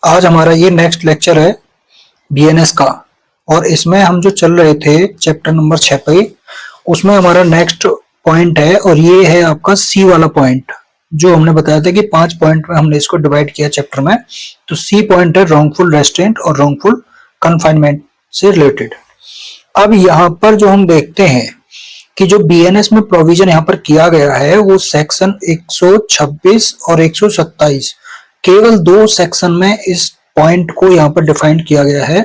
आज हमारा ये नेक्स्ट लेक्चर है बीएनएस का और इसमें हम जो चल रहे थे चैप्टर नंबर 6 पे, उसमें हमारा नेक्स्ट पॉइंट है और ये है आपका सी वाला पॉइंट जो हमने बताया था कि 5 पॉइंट में हमने इसको डिवाइड किया चैप्टर में। तो सी पॉइंट है रॉन्गफुल रेस्ट्रेंट और रॉन्गफुल कन्फाइनमेंट से रिलेटेड। अब यहाँ पर जो हम देखते हैं कि जो बीएनएस में प्रोविजन यहाँ पर किया गया है वो सेक्शन 126 और 127, केवल 2 सेक्शन में इस पॉइंट को यहाँ पर डिफाइन किया गया है,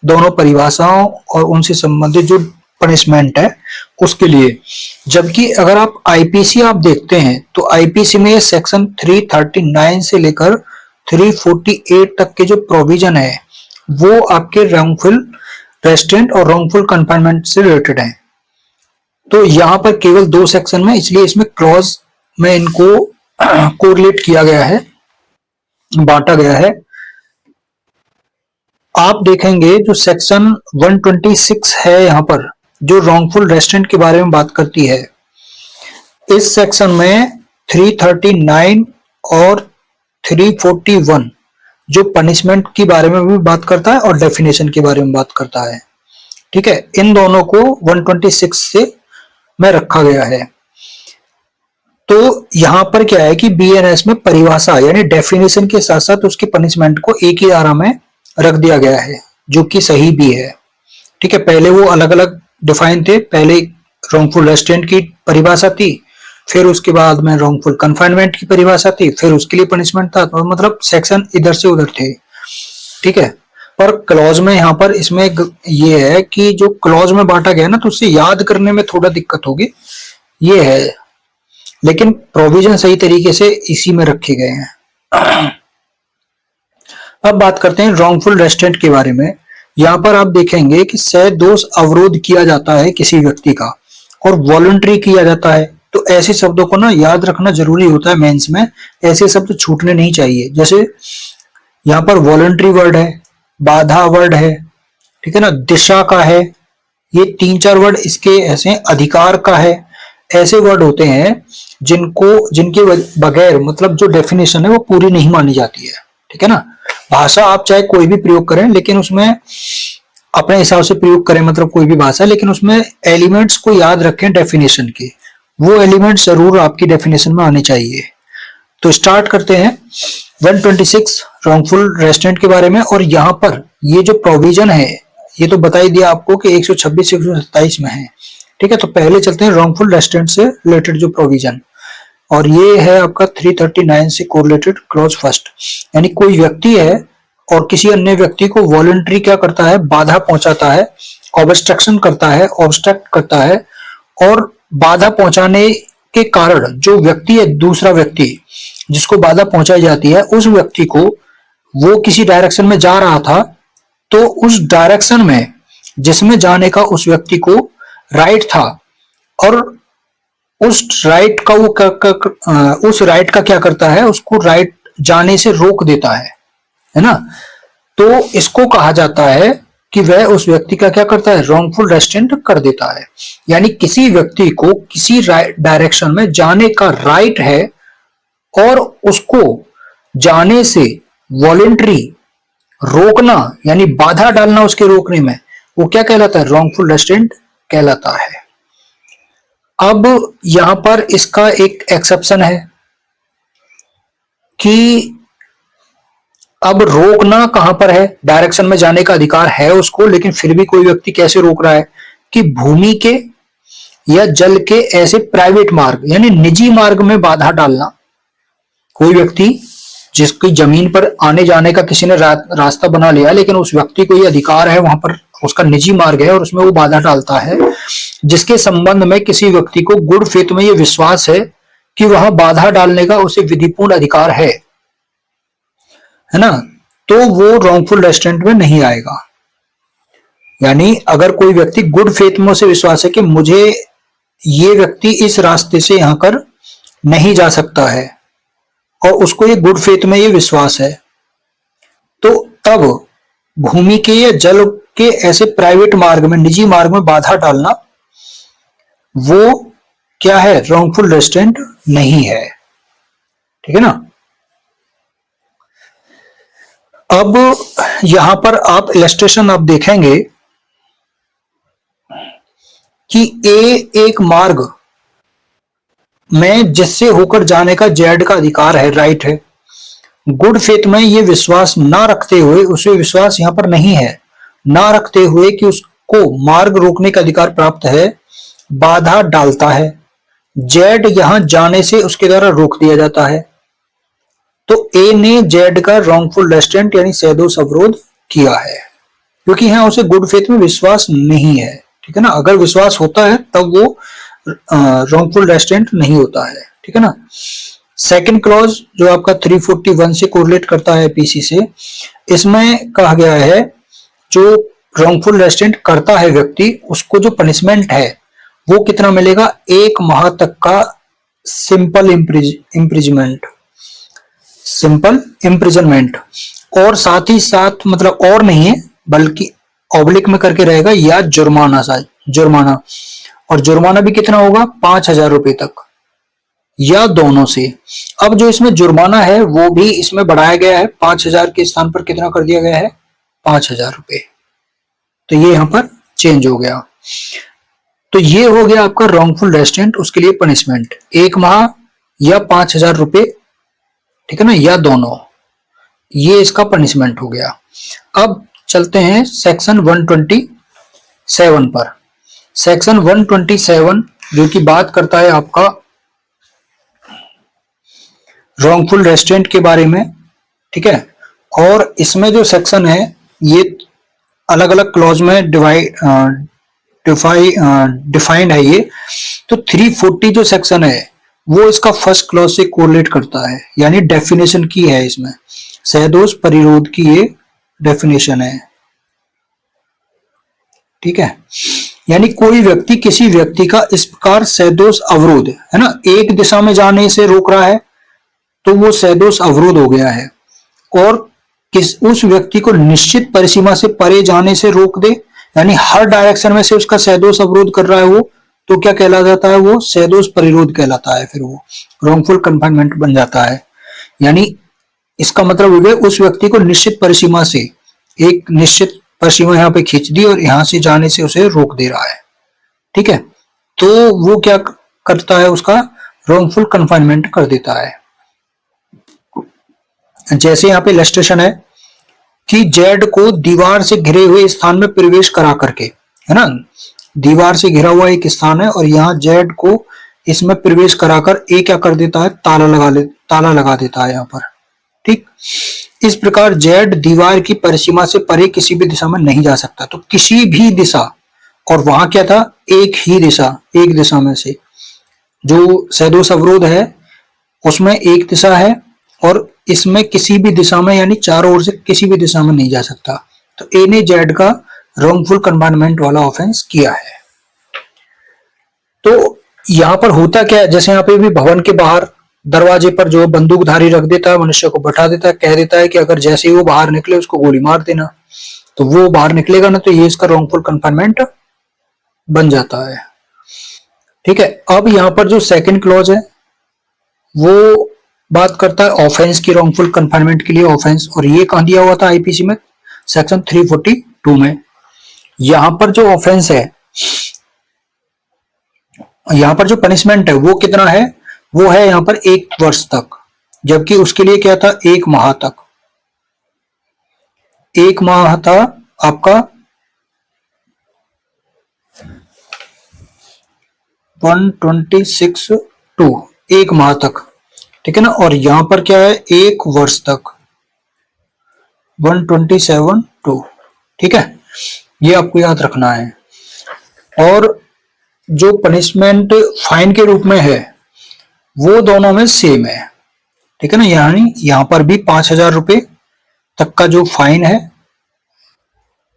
दोनों परिभाषाओं और उनसे संबंधित जो पनिशमेंट है उसके लिए। जबकि अगर आप आईपीसी आप देखते हैं तो आईपीसी में सेक्शन 339 से लेकर 348 तक के जो प्रोविजन है वो आपके रॉन्गफुल रेस्ट्रेंट और रॉन्गफुल कन्फाइनमेंट से रिलेटेड है। तो यहाँ पर केवल 2 सेक्शन में, इसलिए इसमें क्लॉज में इनको कोरिलेट किया गया है, बांटा गया है। आप देखेंगे जो सेक्शन 126 है यहाँ पर जो रॉन्गफुल रेस्ट्रेंट के बारे में बात करती है, इस सेक्शन में 339 और 341 जो पनिशमेंट के बारे में भी बात करता है और डेफिनेशन के बारे में बात करता है। ठीक है, इन दोनों को 126 से में रखा गया है। तो यहां पर क्या है कि बीएनएस में परिभाषा यानी डेफिनेशन के साथ साथ उसकी पनिशमेंट को एक ही धारा में रख दिया गया है, जो कि सही भी है। ठीक है, पहले वो अलग अलग डिफाइन थे, पहले रॉन्गफुल रेस्ट्रेंट की परिभाषा थी, फिर उसके बाद में रॉन्गफुल कन्फाइनमेंट की परिभाषा थी, फिर उसके लिए पनिशमेंट था। तो मतलब सेक्शन इधर से उधर थे। ठीक है, पर क्लॉज में यहाँ पर इसमें ये है कि जो क्लॉज में बांटा गया ना तो उससे याद करने में थोड़ा दिक्कत होगी, ये है, लेकिन प्रोविजन सही तरीके से इसी में रखे गए हैं। अब बात करते हैं रॉन्गफुल रेस्ट्रेंट के बारे में। यहाँ पर आप देखेंगे कि सदोष अवरोध किया जाता है किसी व्यक्ति का और वॉलंटरी किया जाता है। तो ऐसे शब्दों को ना याद रखना जरूरी होता है मेंस में, ऐसे शब्द छूटने नहीं चाहिए। जैसे यहाँ पर वॉलंटरी वर्ड है, बाधा वर्ड है, ठीक है ना, दिशा का है, ये 3-4 वर्ड इसके ऐसे, अधिकार का है, ऐसे वर्ड होते हैं जिनके बगैर मतलब जो डेफिनेशन है वो पूरी नहीं मानी जाती है। ठीक है ना, भाषा आप चाहे कोई भी प्रयोग करें लेकिन उसमें अपने हिसाब से प्रयोग करें, मतलब कोई भी भाषा, लेकिन उसमें एलिमेंट्स को याद रखें डेफिनेशन के, वो एलिमेंट्स जरूर आपकी डेफिनेशन में आने चाहिए। तो स्टार्ट करते हैं 126 रॉन्गफुल रेस्ट्रेंट के बारे में। और यहाँ पर ये जो प्रोविजन है ये तो बता ही दिया आपको कि 126 127 में है। ठीक है, तो पहले चलते हैं रॉन्गफुल रेस्ट्रेंट से रिलेटेड जो प्रोविजन, और ये है आपका 339 से कोरिलेटेड क्लॉज फर्स्ट। यानी कोई व्यक्ति है और किसी अन्य व्यक्ति को वॉलंटरी क्या करता है, बाधा पहुंचाता है, ऑब्स्ट्रक्शन करता है, ऑब्स्ट्रक्ट करता है, और बाधा पहुंचाने के कारण जो व्यक्ति है, दूसरा व्यक्ति जिसको बाधा पहुंचाई जाती है, उस व्यक्ति को वो किसी डायरेक्शन में जा रहा था, तो उस डायरेक्शन में जिसमें जाने का उस व्यक्ति को राइट था और उस राइट का वो उस राइट का क्या करता है, उसको राइट जाने से रोक देता है ना। तो इसको कहा जाता है कि वह उस व्यक्ति का क्या करता है, रॉन्गफुल रेस्ट्रेंट कर देता है। यानी किसी व्यक्ति को किसी डायरेक्शन में जाने का राइट है और उसको जाने से वॉलंटरी रोकना यानी बाधा डालना उसके रोकने में, वो क्या कहलाता है, रॉन्गफुल रेस्ट्रेंट कहलाता है। अब यहां पर इसका एक एक्सेप्शन है कि अब रोकना कहां पर है, डायरेक्शन में जाने का अधिकार है उसको, लेकिन फिर भी कोई व्यक्ति कैसे रोक रहा है कि भूमि के या जल के ऐसे प्राइवेट मार्ग यानी निजी मार्ग में बाधा डालना। कोई व्यक्ति जिसकी जमीन पर आने जाने का किसी ने रास्ता बना लिया, लेकिन उस व्यक्ति को ये अधिकार है, वहां पर उसका निजी मार्ग है और उसमें वो बाधा डालता है, जिसके संबंध में किसी व्यक्ति को गुड फेथ में ये विश्वास है कि वहां बाधा डालने का उसे विधिपूर्ण अधिकार है ना, तो वो रॉन्गफुल रेस्ट्रेंट में नहीं आएगा। यानी अगर कोई व्यक्ति गुड फेथ में उसे विश्वास है कि मुझे ये व्यक्ति इस रास्ते से यहां कर नहीं जा सकता है और उसको ये गुड फेथ में ये विश्वास है, तो तब भूमि के या जल के ऐसे प्राइवेट मार्ग में, निजी मार्ग में बाधा डालना वो क्या है, रॉन्गफुल रेस्ट्रेंट नहीं है। ठीक है ना। अब यहां पर आप इलस्ट्रेशन आप देखेंगे कि ए एक मार्ग में जिससे होकर जाने का जेड का अधिकार है, राइट है। गुड फेथ में ये विश्वास ना रखते हुए, उसे विश्वास यहां पर नहीं है, ना रखते हुए कि उसको मार्ग रोकने का अधिकार प्राप्त है, बाधा डालता है। जेड यहां जाने से उसके द्वारा रोक दिया जाता है। तो ए ने जेड का रॉन्गफुल रेस्ट्रेंट यानी सैदोष अवरोध किया है, क्योंकि यहां उसे गुड फेथ में विश्वास नहीं है। ठीक है ना, अगर विश्वास होता है तब वो रॉन्गफुल रेस्ट्रेंट नहीं होता है। ठीक है ना। सेकंड क्लॉज जो आपका 341 से कोरिलेट करता है पीसी से, इसमें कहा गया है जो रॉन्गफुल रेस्ट्रेंट करता है व्यक्ति, उसको जो पनिशमेंट है वो कितना मिलेगा, 1 माह तक का सिंपल इम्प्रिजमेंट, सिंपल इम्प्रिजनमेंट। और साथ ही साथ मतलब और नहीं है बल्कि ऑब्लिक में करके रहेगा, या जुर्माना, जुर्माना। और जुर्माना भी कितना होगा, 5,000 रुपए तक, या दोनों से। अब जो इसमें जुर्माना है वो भी इसमें बढ़ाया गया है, 5,000 के स्थान पर कितना कर दिया गया है, 5,000 रुपए। तो ये यहां पर चेंज हो गया। तो ये हो गया आपका रॉन्गफुल रेस्ट्रेंट, उसके लिए पनिशमेंट 1 माह या 5,000 रुपए, ठीक है ना, या दोनों। ये इसका पनिशमेंट हो गया। अब चलते हैं सेक्शन 127 पर। सेक्शन 127 जो कि बात करता है आपका रॉन्गफुल रेस्ट्रेंट के बारे में। ठीक है, और इसमें जो सेक्शन है ये अलग अलग क्लॉज में डिफाइंड है ये। तो 340 जो सेक्शन है वो इसका फर्स्ट क्लॉज से कोरिलेट करता है, यानी डेफिनेशन की है इसमें, सैदोष परिरोध की ये डेफिनेशन है। ठीक है, यानी कोई व्यक्ति किसी व्यक्ति का इस प्रकार सैदोष अवरोध है ना, एक दिशा में जाने से रोक रहा है तो वो सैदोष अवरोध हो गया है। और उस व्यक्ति को निश्चित परिसीमा से परे जाने से रोक दे, यानी हर डायरेक्शन में से उसका सैदोष अवरोध कर रहा है वो, तो क्या कहला जाता है, वो सैदोष परिरोध कहलाता है, फिर वो रॉन्गफुल कन्फाइनमेंट बन जाता है। यानी इसका मतलब हो गया उस व्यक्ति को निश्चित परिसीमा से, एक निश्चित परिसीमा यहाँ पे खींच दी और यहां से जाने से उसे रोक दे रहा है। ठीक है, तो वो क्या करता है, उसका रॉन्गफुल कन्फाइनमेंट कर देता है। जैसे यहाँ पे इलस्ट्रेशन है कि जेड को दीवार से घिरे हुए स्थान में प्रवेश करा करके, है ना, दीवार से घिरा हुआ एक स्थान है और यहाँ जेड को इसमें प्रवेश कराकर ए क्या कर देता है, ताला लगा देता है यहाँ पर। ठीक, इस प्रकार जेड दीवार की परिसीमा से परे किसी भी दिशा में नहीं जा सकता। तो किसी भी दिशा, और वहां क्या था, एक ही दिशा, एक दिशा में से जो सैदोष अवरोध है उसमें एक दिशा है, और इसमें किसी भी दिशा में यानी चारों ओर से किसी भी दिशा में नहीं जा सकता। तो ए ने जेड का रॉन्गफुल कन्फाइनमेंट वाला ऑफेंस किया है। तो यहां पर होता क्या है, जैसे यहाँ पे भी भवन के बाहर दरवाजे पर जो बंदूकधारी रख देता है, मनुष्य को बैठा देता है, कह देता है कि अगर जैसे ही वो बाहर निकले उसको गोली मार देना, तो वो बाहर निकलेगा ना, तो ये इसका रॉन्गफुल कन्फाइनमेंट बन जाता है। ठीक है, अब यहाँ पर जो सेकंड क्लॉज है वो बात करता है ऑफेंस की, रॉन्गफुल कन्फाइनमेंट के लिए ऑफेंस, और ये कहां दिया हुआ था, आईपीसी में सेक्शन 342 में। यहां पर जो ऑफेंस है, यहां पर जो पनिशमेंट है वो कितना है, वो है यहां पर 1 वर्ष तक, जबकि उसके लिए क्या था, 1 माह तक। 1 माह था आपका 126(2), 1 माह तक। ठीक है ना, और यहां पर क्या है, 1 वर्ष तक, 127(2). ठीक है, ये आपको याद रखना है। और जो पनिशमेंट फाइन के रूप में है वो दोनों में सेम है। ठीक है ना, यानी यहां पर भी 5,000 रुपए तक का जो फाइन है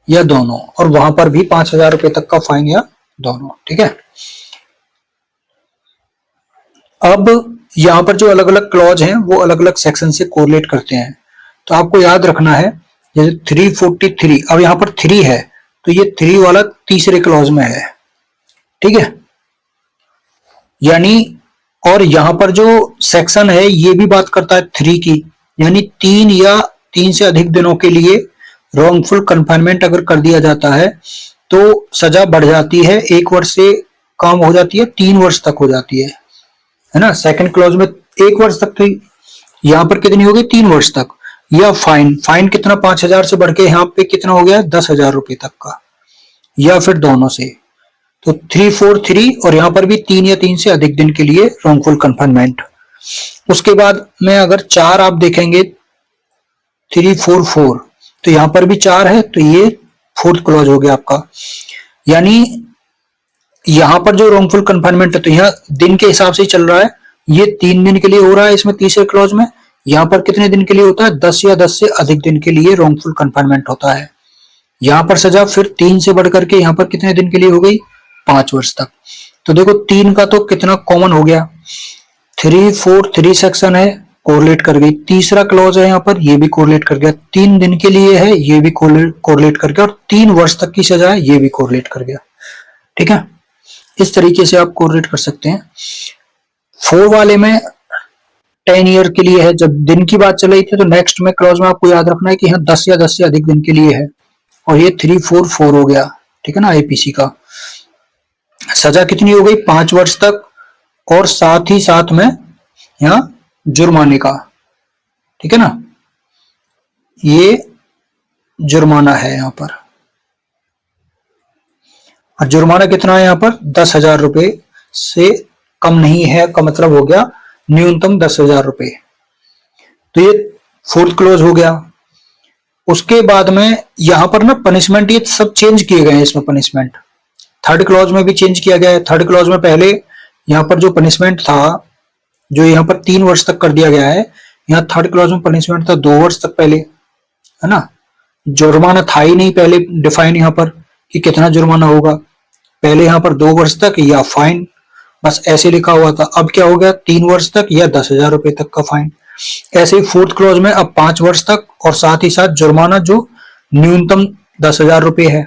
या दोनों, और वहां पर भी 5,000 रुपए तक का फाइन या दोनों। ठीक है, अब यहां पर जो अलग अलग क्लॉज हैं वो अलग अलग सेक्शन से कोरिलेट करते हैं। तो आपको याद रखना है, जैसे 343, अब यहां पर 3 है तो ये 3 वाला तीसरे क्लॉज में है। ठीक है, यानी, और यहां पर जो सेक्शन है ये भी बात करता है 3 की, यानी 3 या 3 से अधिक दिनों के लिए रॉन्गफुल कन्फाइनमेंट अगर कर दिया जाता है तो सजा बढ़ जाती है, 1 वर्ष से कम हो जाती है, 3 वर्ष तक हो जाती है ना। सेकंड क्लॉज में 1 वर्ष तक थी, यहाँ पर कितनी हो गई 3 वर्ष तक। या फाइन कितना 5,000 से बढ़ के यहाँ पे कितना हो गया 10,000 रुपए तक का, या फिर दोनों से। तो 3, 4, 3 और यहाँ पर भी 3 या 3 से अधिक दिन के लिए रॉन्गफुल कन्फाइनमेंट। उसके बाद में अगर 4 आप देखेंगे 3, 4, 4, तो यहाँ पर भी 4 है, तो ये 4th क्लॉज हो गया आपका। यानी यहाँ पर जो रॉन्गफुल कन्फाइनमेंट है तो यहाँ दिन के हिसाब से ही चल रहा है, ये 3 दिन के लिए हो रहा है इसमें तीसरे क्लॉज में। यहाँ पर कितने दिन के लिए होता है 10 या 10 से अधिक दिन के लिए रॉन्गफुल कन्फाइनमेंट होता है। यहाँ पर सजा फिर 3 से बढ़कर के यहाँ पर कितने दिन के लिए हो गई 5 वर्ष तक। तो देखो 3 का तो कितना कॉमन हो गया, 3, 4, 3 सेक्शन है, कोरिलेट कर गई। तीसरा क्लॉज है यहाँ पर, ये भी कोरिलेट कर गया। 3 दिन के लिए है, ये भी कोरिलेट कर गया। और 3 वर्ष तक की सजा है, ये भी कोरिलेट कर गया। ठीक है, इस तरीके से आप कोरिलेट कर सकते हैं। 4 वाले में 10 ईयर के लिए है। जब दिन की बात चल रही थी तो नेक्स्ट में क्लॉज में आपको याद रखना है कि यहाँ 10 या 10 से अधिक दिन के लिए है, और ये 3, 4, 4 हो गया। ठीक है ना, आईपीसी का सजा कितनी हो गई 5 वर्ष तक, और साथ ही साथ में यहाँ जुर्माने का। ठीक है ना, ये जुर्माना है यहाँ पर, और जुर्माना कितना है यहाँ पर 10,000 रुपए से कम नहीं है का मतलब हो गया न्यूनतम 10,000 रुपए। तो ये 4th क्लोज हो गया। उसके बाद में यहाँ पर ना पनिशमेंट ये सब चेंज किए गए हैं इसमें पनिशमेंट। 3rd क्लॉज में भी चेंज किया गया है। 3rd क्लॉज में पहले यहाँ पर जो पनिशमेंट था, जो यहाँ पर 3 वर्ष तक कर दिया गया है, यहाँ 3rd क्लॉज में पनिशमेंट था 2 वर्ष तक पहले, है ना। जुर्माना था ही नहीं पहले डिफाइन यहाँ पर कि कितना जुर्माना होगा। पहले यहाँ पर 2 वर्ष तक या फाइन, बस ऐसे लिखा हुआ था। अब क्या हो गया 3 वर्ष तक या 10,000 रुपए तक का फाइन। ऐसे ही 4th क्लॉज में अब 5 वर्ष तक और साथ ही साथ जुर्माना जो न्यूनतम 10,000 रुपए है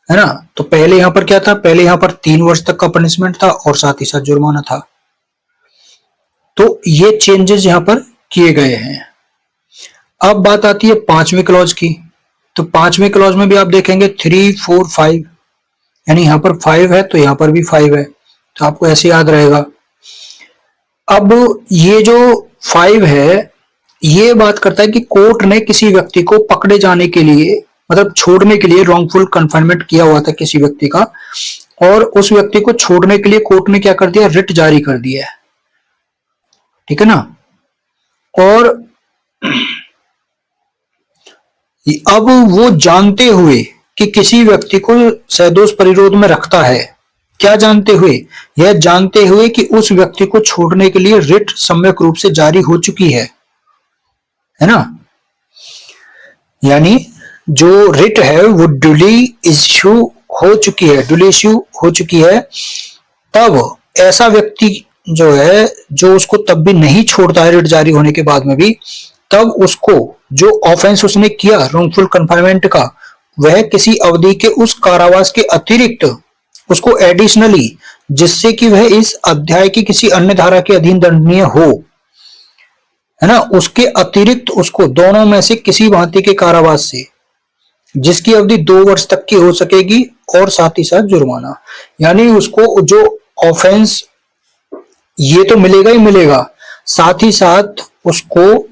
ना। तो पहले यहाँ पर क्या था, पहले यहाँ पर 3 वर्ष तक का पनिशमेंट था और साथ ही साथ जुर्माना था। तो ये चेंजेस यहाँ पर किए गए हैं। अब बात आती है 5वें क्लॉज की। तो 5वें क्लॉज में भी आप देखेंगे 3, 4, 5, यानी यहाँ पर 5 है तो यहाँ पर भी 5 है, तो आपको ऐसे याद रहेगा। अब ये जो 5 है ये बात करता है कि कोर्ट ने किसी व्यक्ति को पकड़े जाने के लिए, मतलब छोड़ने के लिए रॉन्गफुल कन्फाइनमेंट किया हुआ था किसी व्यक्ति का, और उस व्यक्ति को छोड़ने के लिए कोर्ट ने क्या कर दिया, रिट जारी कर दिया है। ठीक है ना। और अब वो जानते हुए कि किसी व्यक्ति को सदोष परिरोध में रखता है, क्या जानते हुए, यह जानते हुए कि उस व्यक्ति को छोड़ने के लिए रिट सम्यक रूप से जारी हो चुकी है ना। यानी जो रिट है वो ड्यूली इश्यू हो चुकी है, ड्यूली इश्यू हो चुकी है। तब ऐसा व्यक्ति जो है, जो उसको तब भी नहीं छोड़ता है रिट जारी होने के बाद में भी, तब उसको जो ऑफेंस उसने किया रॉन्गफुल कन्फाइनमेंट का, वह किसी अवधि के उस कारावास के अतिरिक्त उसको एडिशनली, जिससे कि वह इस अध्याय की किसी अन्य धारा के अधीन दंडनीय हो, है ना, उसके अतिरिक्त उसको दोनों में से किसी भांति के कारावास से, जिसकी अवधि 2 वर्ष तक की हो सकेगी, और साथ ही साथ जुर्माना। यानी उसको जो ऑफेंस ये तो मिलेगा ही मिलेगा, साथ ही साथ उसको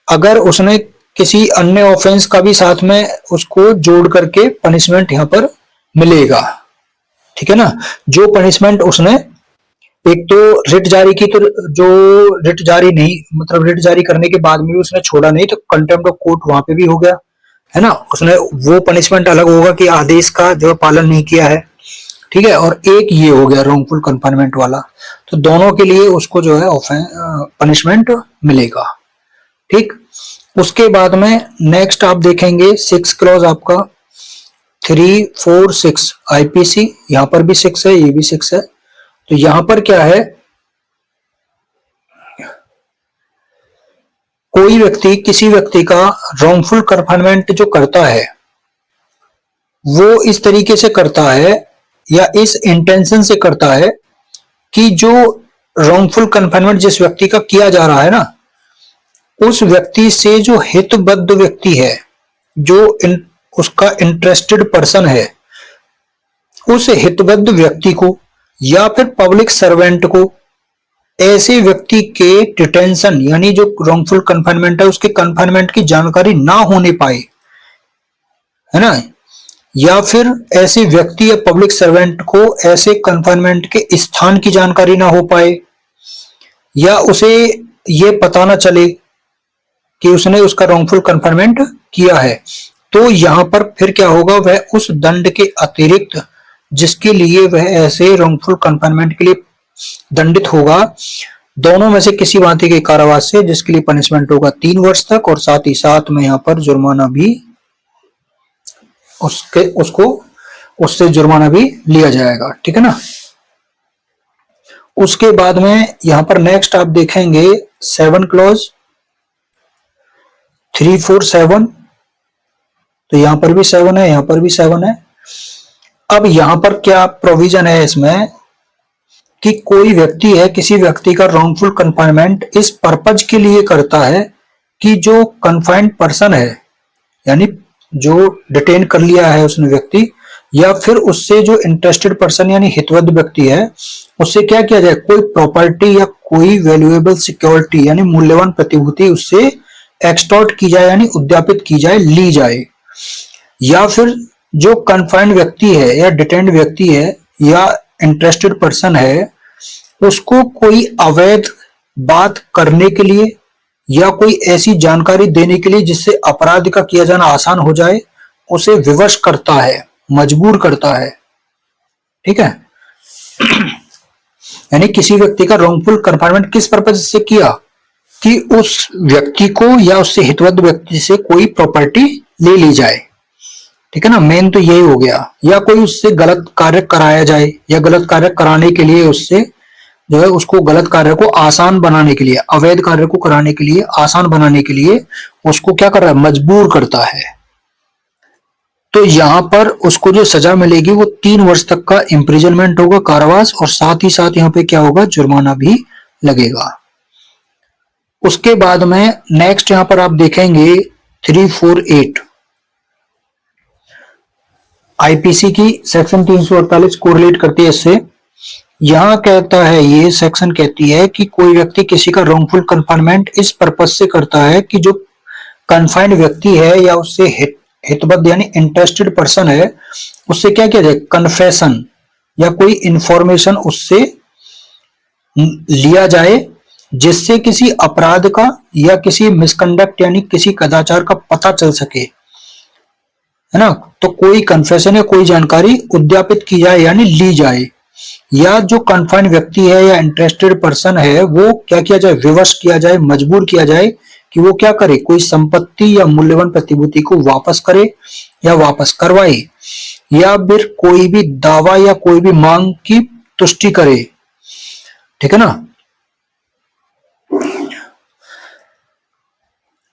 अगर उसने किसी अन्य ऑफेंस का भी साथ में उसको जोड़ करके पनिशमेंट यहां पर मिलेगा। ठीक है ना। जो पनिशमेंट उसने, एक तो रिट जारी की, तो जो रिट जारी नहीं, मतलब रिट जारी करने के बाद में भी उसने छोड़ा नहीं, तो कंटेम्प्ट ऑफ कोर्ट वहां पे भी हो गया, है ना। उसने वो पनिशमेंट अलग होगा कि आदेश का जो पालन नहीं किया है। ठीक है। और एक ये हो गया रॉन्गफुल कन्फाइनमेंट वाला, तो दोनों के लिए उसको जो है पनिशमेंट मिलेगा। ठीक। उसके बाद में नेक्स्ट आप देखेंगे 6 क्लॉज आपका 3, 4, 6 आईपीसी, यहां पर भी 6 है, ये भी 6 है। तो यहां पर क्या है, कोई व्यक्ति किसी व्यक्ति का रॉन्गफुल कन्फाइनमेंट जो करता है वो इस तरीके से करता है या इस इंटेंशन से करता है कि जो रॉन्गफुल कन्फाइनमेंट जिस व्यक्ति का किया जा रहा है ना, उस व्यक्ति से जो हितबद्ध व्यक्ति है, जो उसका इंटरेस्टेड पर्सन है, उस हितबद्ध व्यक्ति को या फिर पब्लिक सर्वेंट को ऐसे व्यक्ति के डिटेंशन यानी जो रॉन्गफुल कन्फाइनमेंट है उसके कन्फाइनमेंट की जानकारी ना होने पाए, है ना, या फिर ऐसे व्यक्ति या पब्लिक सर्वेंट को ऐसे कन्फाइनमेंट के स्थान की जानकारी ना हो पाए, या उसे ये पता ना चले कि उसने उसका रॉन्गफुल कन्फाइनमेंट किया है, तो यहां पर फिर क्या होगा, वह उस दंड के अतिरिक्त जिसके लिए वह ऐसे रॉन्गफुल कन्फाइनमेंट के लिए दंडित होगा, दोनों में से किसी भांति के कारावास से, जिसके लिए पनिशमेंट होगा 3 वर्ष तक, और साथ ही साथ में यहाँ पर जुर्माना भी उससे जुर्माना भी लिया जाएगा। ठीक है ना। उसके बाद में यहां पर नेक्स्ट आप देखेंगे 7 क्लॉज 347, तो यहां पर भी 7 है, यहां पर भी 7 है। अब यहां पर क्या प्रोविजन है इसमें कि कोई व्यक्ति है, किसी व्यक्ति का रॉन्गफुल कन्फाइनमेंट इस पर्पज के लिए करता है कि जो कन्फाइंड पर्सन है, यानी जो डिटेन कर लिया है उसने व्यक्ति, या फिर उससे जो इंटरेस्टेड पर्सन यानी हितबद्ध व्यक्ति है, उससे क्या किया जाए, कोई प्रॉपर्टी या कोई वैल्यूएबल सिक्योरिटी यानी मूल्यवान प्रतिभूति उससे एक्सटॉर्ट की जाए यानी उद्यापित की जाए, ली जाए, या फिर जो कन्फाइंड व्यक्ति है या डिटेन्ड व्यक्ति है या इंटरेस्टेड पर्सन है, उसको कोई अवैध बात करने के लिए या कोई ऐसी जानकारी देने के लिए जिससे अपराध का किया जाना आसान हो जाए, उसे विवश करता है, मजबूर करता है। ठीक है। यानी किसी व्यक्ति का रॉन्गफुल कन्फाइनमेंट किस पर्पज से किया, कि उस व्यक्ति को या उससे हितबद्ध व्यक्ति से कोई प्रॉपर्टी ले ली जाए। ठीक है ना, मेन तो यही हो गया, या कोई उससे गलत कार्य कराया जाए, या गलत कार्य कराने के लिए उससे जो है उसको गलत कार्य को आसान बनाने के लिए, अवैध कार्य को कराने के लिए, आसान बनाने के लिए उसको क्या कर रहा है, मजबूर करता है। तो यहां पर उसको जो सजा मिलेगी वो 3 वर्ष तक का इंप्रिजनमेंट होगा, कारावास, और साथ ही साथ यहाँ पे क्या होगा, जुर्माना भी लगेगा। उसके बाद में नेक्स्ट यहां पर आप देखेंगे 348 आईपीसी की सेक्शन 348 कोरिलेट करती है इससे। यहां कहता है, ये सेक्शन कहती है कि कोई व्यक्ति किसी का रॉन्गफुल कन्फाइनमेंट इस पर्पज से करता है कि जो कन्फाइंड व्यक्ति है या उससे हितबद्ध यानी इंटरेस्टेड पर्सन है, उससे क्या किया जाए, कन्फेशन या कोई इंफॉर्मेशन उससे लिया जाए जिससे किसी अपराध का या किसी मिसकंडक्ट यानी किसी कदाचार का पता चल सके, है ना। तो कोई कन्फेशन या कोई जानकारी उद्यापित की जाए यानी ली जाए, या जो कन्फाइंड व्यक्ति है या इंटरेस्टेड पर्सन है वो क्या किया जाए, विवश किया जाए, मजबूर किया जाए कि वो क्या करे, कोई संपत्ति या मूल्यवान प्रतिभूति को वापस करे या वापस करवाए, या फिर कोई भी दावा या कोई भी मांग की तुष्टि करे। ठीक है ना।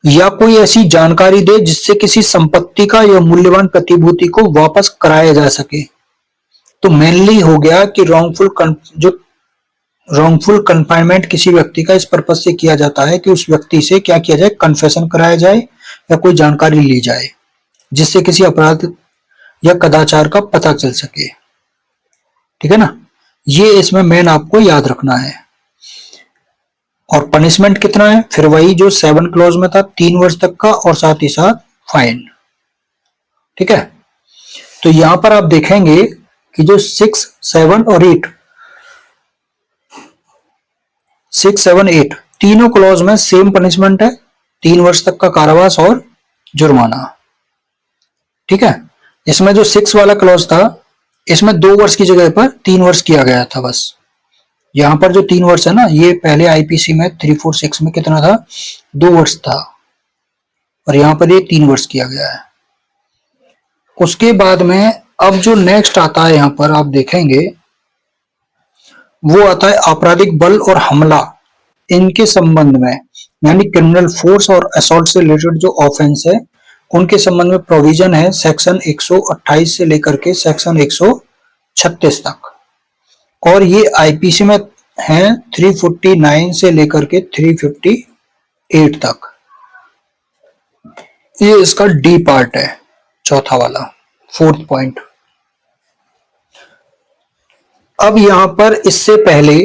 या कोई ऐसी जानकारी दे जिससे किसी संपत्ति का या मूल्यवान प्रतिभूति को वापस कराया जा सके। तो मेनली हो गया कि रॉन्गफुल कन्फाइनमेंट किसी व्यक्ति का इस पर्पज से किया जाता है कि उस व्यक्ति से क्या किया जाए, कन्फेशन कराया जाए या कोई जानकारी ली जाए जिससे किसी अपराध या कदाचार का पता चल सके। ठीक है ना, ये इसमें मेन आपको याद रखना है। और पनिशमेंट कितना है, फिर वही जो 7 क्लॉज में था, 3 वर्ष तक का, और साथ ही साथ फाइन। ठीक है। तो यहां पर आप देखेंगे कि जो 6, 7 और 8 तीनों क्लॉज में सेम पनिशमेंट है, 3 वर्ष तक का कारावास और जुर्माना। ठीक है। इसमें जो 6 वाला क्लॉज था, इसमें 2 वर्ष की जगह पर 3 वर्ष किया गया था बस। यहां पर जो 3 वर्ष है ना, ये पहले आईपीसी में 346 में कितना था, 2 वर्ष था, और यहां पर ये 3 वर्ष किया गया है। उसके बाद में अब जो नेक्स्ट आता है यहां पर आप देखेंगे, वो आता है आपराधिक बल और हमला, इनके संबंध में, यानी क्रिमिनल फोर्स और असॉल्ट से रिलेटेड जो ऑफेंस है उनके संबंध में प्रोविजन है सेक्शन 128 से लेकर के सेक्शन 136 तक, और ये आईपीसी में है 349 से लेकर के 358 तक। ये इसका डी पार्ट है, चौथा वाला, फोर्थ पॉइंट। अब यहां पर इससे पहले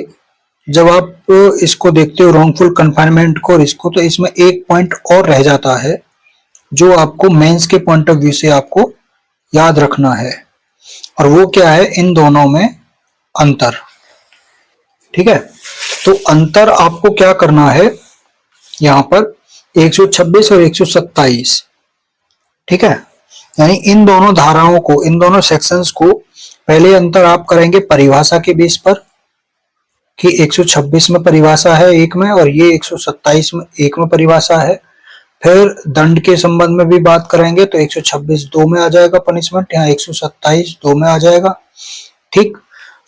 जब आप इसको देखते हो रॉन्गफुल कन्फाइनमेंट को और इसको, तो इसमें एक पॉइंट और रह जाता है जो आपको मेंस के पॉइंट ऑफ व्यू से आपको याद रखना है, और वो क्या है, इन दोनों में अंतर। ठीक है, तो अंतर आपको क्या करना है यहां पर 126 और 127। ठीक है, यानी इन दोनों धाराओं को, इन दोनों सेक्शंस को पहले अंतर आप करेंगे परिभाषा के बेस पर कि 126 में परिभाषा है एक में और ये 127 में एक में परिभाषा है। फिर दंड के संबंध में भी बात करेंगे तो 126 दो में आ जाएगा पनिशमेंट, यहाँ 127 दो में आ जाएगा। ठीक,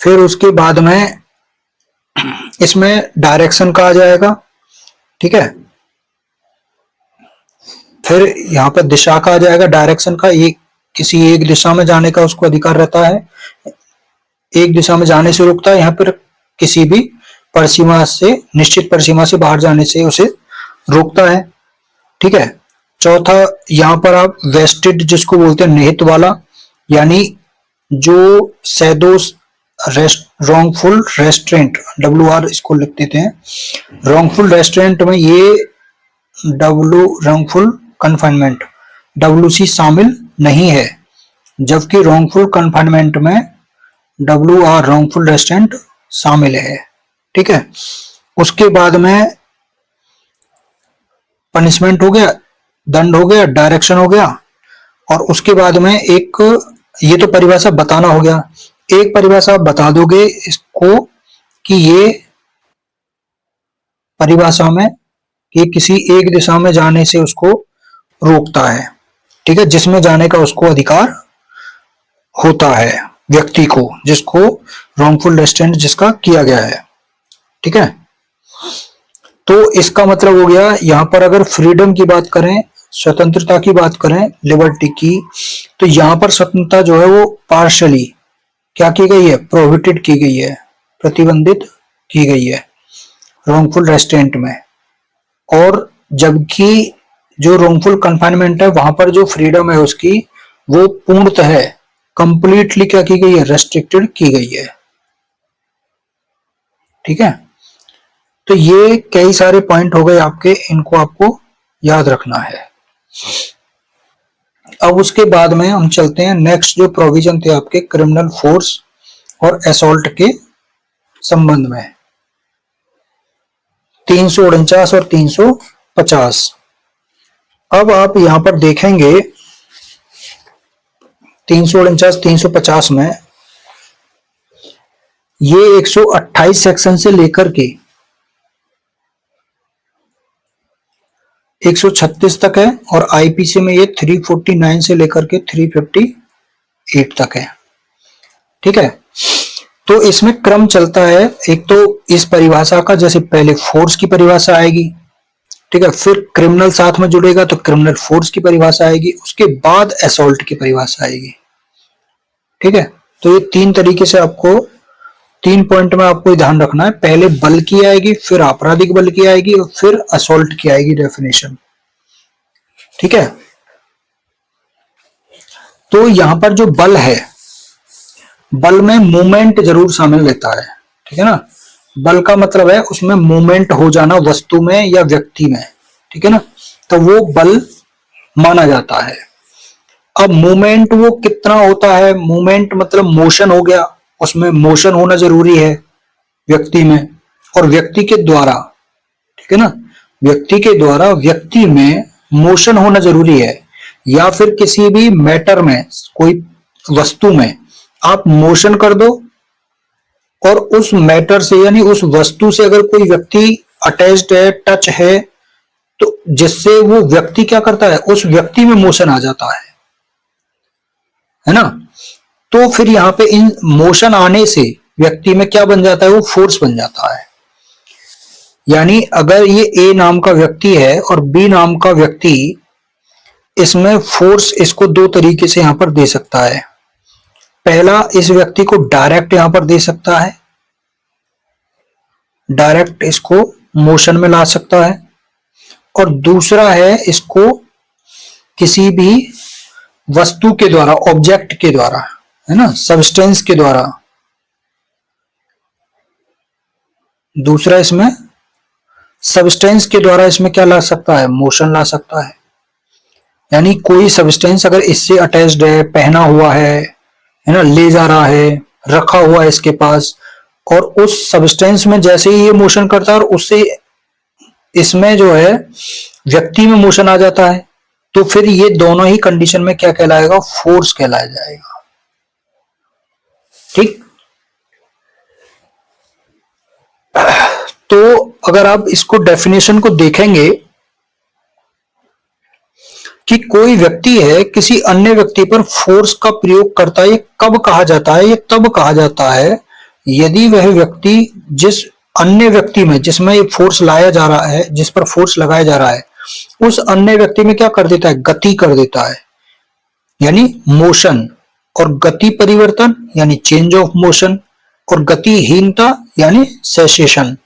फिर उसके बाद में इसमें डायरेक्शन का आ जाएगा। ठीक है, फिर यहाँ पर दिशा का आ जाएगा, डायरेक्शन का, ये किसी एक दिशा में जाने का उसको अधिकार रहता है, एक दिशा में जाने से रोकता है, यहाँ पर किसी भी परिसीमा से, निश्चित परिसीमा से बाहर जाने से उसे रोकता है। ठीक है, चौथा यहां पर आप वेस्टेड जिसको बोलते हैं निहित वाला, यानी जो सैदोष रॉन्गफुल रेस्ट्रेंट, WR इसको लिख देते हैं, रॉन्गफुल रेस्ट्रेंट में ये रॉन्गफुल कन्फाइनमेंट WC शामिल नहीं है, जबकि रॉन्गफुल कन्फाइनमेंट में WR रॉन्गफुल रेस्ट्रेंट शामिल है। ठीक है, उसके बाद में पनिशमेंट हो गया, दंड हो गया, डायरेक्शन हो गया, और उसके बाद में एक, ये तो परिभाषा बताना हो गया, एक परिभाषा बता दोगे इसको कि ये परिभाषा में कि किसी एक दिशा में जाने से उसको रोकता है। ठीक है, जिसमें जाने का उसको अधिकार होता है व्यक्ति को, जिसको रॉन्गफुल रेस्ट्रेंट जिसका किया गया है। ठीक है, तो इसका मतलब हो गया यहां पर अगर फ्रीडम की बात करें, स्वतंत्रता की बात करें, लिबर्टी की, तो यहां पर स्वतंत्रता जो है वो पार्शली क्या की गई है, प्रोहिबिटेड की गई है, प्रतिबंधित की गई है रॉन्गफुल रेस्ट्रेंट में। और जबकि जो रॉन्गफुल कन्फाइनमेंट है वहां पर जो फ्रीडम है उसकी, वो पूर्णतः कंप्लीटली क्या की गई है, रेस्ट्रिक्टेड की गई है। ठीक है, तो ये कई सारे पॉइंट हो गए आपके, इनको आपको याद रखना है। अब उसके बाद में हम चलते हैं नेक्स्ट, जो प्रोविजन थे आपके क्रिमिनल फोर्स और असॉल्ट के संबंध में, 349 और 350। अब आप यहां पर देखेंगे 349 350 में ये 128 सेक्शन से लेकर के 136 तक है, और आईपीसी में ये 349 से लेकर के 358 तक है। ठीक है, तो इसमें क्रम चलता है, एक तो इस परिभाषा का जैसे पहले फोर्स की परिभाषा आएगी, ठीक है, फिर क्रिमिनल साथ में जुड़ेगा तो क्रिमिनल फोर्स की परिभाषा आएगी, उसके बाद असॉल्ट की परिभाषा आएगी। ठीक है, तो ये तीन तरीके से आपको, तीन पॉइंट में आपको ध्यान रखना है, पहले बल की आएगी, फिर आपराधिक बल की आएगी, और फिर असॉल्ट की आएगी डेफिनेशन। ठीक है, तो यहां पर जो बल है, बल में मूवमेंट जरूर शामिल रहता है। ठीक है ना, बल का मतलब है उसमें मूवमेंट हो जाना वस्तु में या व्यक्ति में। ठीक है ना, तो वो बल माना जाता है। अब मूवमेंट वो कितना होता है, मूवमेंट मतलब मोशन हो गया, उसमें मोशन होना जरूरी है व्यक्ति में, और व्यक्ति के द्वारा, ठीक है ना, व्यक्ति के द्वारा व्यक्ति में मोशन होना जरूरी है, या फिर किसी भी मैटर में, कोई वस्तु में आप मोशन कर दो, और उस मैटर से यानी उस वस्तु से अगर कोई व्यक्ति अटैच्ड है, टच है, तो जिससे वो व्यक्ति क्या करता है, उस व्यक्ति में मोशन आ जाता है ना। तो फिर यहां पे इन मोशन आने से व्यक्ति में क्या बन जाता है, वो फोर्स बन जाता है। यानी अगर ये ए नाम का व्यक्ति है और बी नाम का व्यक्ति, इसमें फोर्स इसको दो तरीके से यहां पर दे सकता है। पहला, इस व्यक्ति को डायरेक्ट यहां पर दे सकता है, डायरेक्ट इसको मोशन में ला सकता है, और दूसरा है इसको किसी भी वस्तु के द्वारा, ऑब्जेक्ट के द्वारा, है ना, सब्सटेंस के द्वारा। दूसरा इसमें सब्सटेंस के द्वारा इसमें क्या ला सकता है, मोशन ला सकता है। यानी कोई सब्सटेंस अगर इससे अटैच्ड है, पहना हुआ है ना, ले जा रहा है, रखा हुआ है इसके पास, और उस सब्सटेंस में जैसे ही ये मोशन करता है और उससे इसमें जो है व्यक्ति में मोशन आ जाता है, तो फिर ये दोनों ही कंडीशन में क्या कहलाएगा, फोर्स कहलाया जाएगा। ठीक। तो अगर आप इसको डेफिनेशन को देखेंगे कि कोई व्यक्ति है किसी अन्य व्यक्ति पर फोर्स का प्रयोग करता है, ये कब कहा जाता है, ये तब कहा जाता है यदि वह व्यक्ति जिस अन्य व्यक्ति में जिसमें ये फोर्स लाया जा रहा है, जिस पर फोर्स लगाया जा रहा है, उस अन्य व्यक्ति में क्या कर देता है, गति कर देता है, यानी मोशन। और गति परिवर्तन यानी चेंज ऑफ मोशन, और गतिहीनता यानी सेसेशन।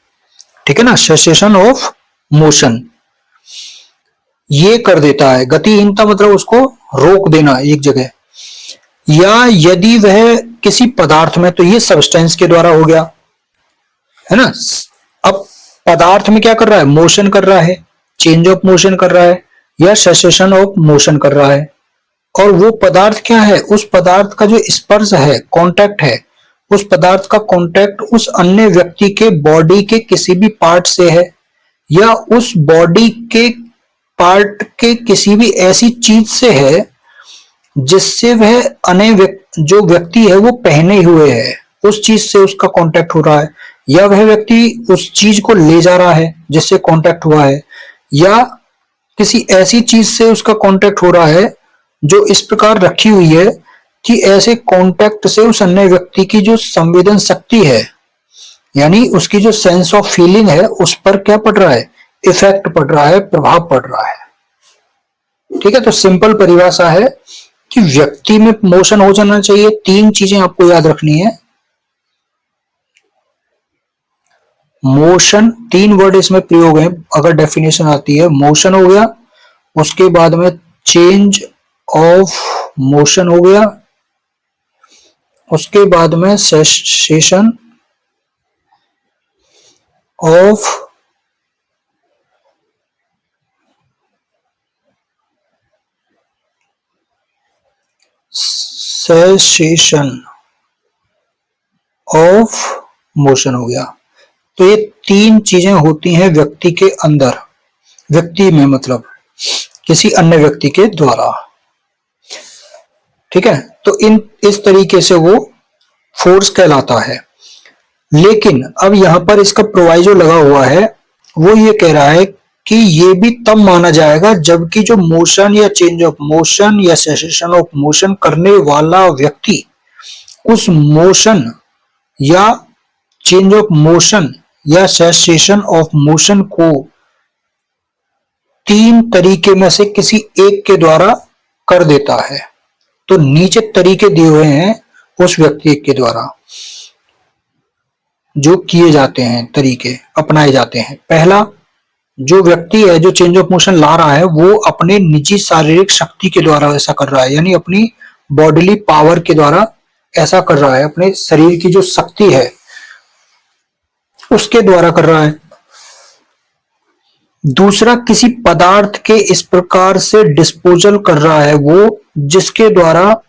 ठीक है ना, सेसेशन ऑफ मोशन ये कर देता है। गतिहीनता मतलब उसको रोक देना एक जगह। या यदि वह किसी पदार्थ में, तो ये सब्सटेंस के द्वारा हो गया, है ना। अब पदार्थ में क्या कर रहा है, मोशन कर रहा है, चेंज ऑफ मोशन कर रहा है, या सेसेशन ऑफ मोशन कर रहा है। और वो पदार्थ क्या है, उस पदार्थ का जो स्पर्श है, कांटेक्ट है, उस पदार्थ का कांटेक्ट उस अन्य व्यक्ति के बॉडी के किसी भी पार्ट से है, या उस बॉडी के पार्ट के किसी भी ऐसी चीज से है जिससे वह अन्य जो व्यक्ति है वो पहने हुए है, उस चीज से उसका कांटेक्ट हो रहा है, या वह व्यक्ति उस चीज को ले जा रहा है जिससे कांटेक्ट हुआ है, या किसी ऐसी चीज से उसका कांटेक्ट हो रहा है जो इस प्रकार रखी हुई है कि ऐसे कांटेक्ट से उस अन्य व्यक्ति की जो संवेदन शक्ति है, यानी उसकी जो सेंस ऑफ फीलिंग है, उस पर क्या पड़ रहा है, इफेक्ट पड़ रहा है, प्रभाव पड़ रहा है। ठीक है। तो सिंपल परिभाषा है कि व्यक्ति में मोशन हो जाना चाहिए। तीन चीजें आपको याद रखनी है। मोशन, तीन वर्ड इसमें प्रयोग है अगर डेफिनेशन आती है। मोशन हो गया, उसके बाद में चेंज ऑफ मोशन हो गया, उसके बाद में cessation of cessation of motion हो गया। तो ये तीन चीजें होती हैं व्यक्ति के अंदर, व्यक्ति में मतलब किसी अन्य व्यक्ति के द्वारा। ठीक है। तो इस तरीके से वो फोर्स कहलाता है। लेकिन अब यहां पर इसका प्रोवाइजो लगा हुआ है, वो ये कह रहा है कि ये भी तब माना जाएगा जबकि जो मोशन या चेंज ऑफ मोशन या सेसेशन ऑफ मोशन करने वाला व्यक्ति उस मोशन या चेंज ऑफ मोशन या सेसेशन ऑफ मोशन को तीन तरीके में से किसी एक के द्वारा कर देता है। तो नीचे तरीके दिए हुए हैं उस व्यक्ति के द्वारा जो किए जाते हैं, तरीके अपनाए जाते हैं। पहला, जो व्यक्ति है जो चेंज ऑफ मोशन ला रहा है वो अपने निजी शारीरिक शक्ति के द्वारा ऐसा कर रहा है, यानी अपनी बॉडीली पावर के द्वारा ऐसा कर रहा है, अपने शरीर की जो शक्ति है उसके द्वारा कर रहा है। दूसरा, किसी पदार्थ के इस प्रकार से डिस्पोजल कर रहा है वो जिसके द्वारा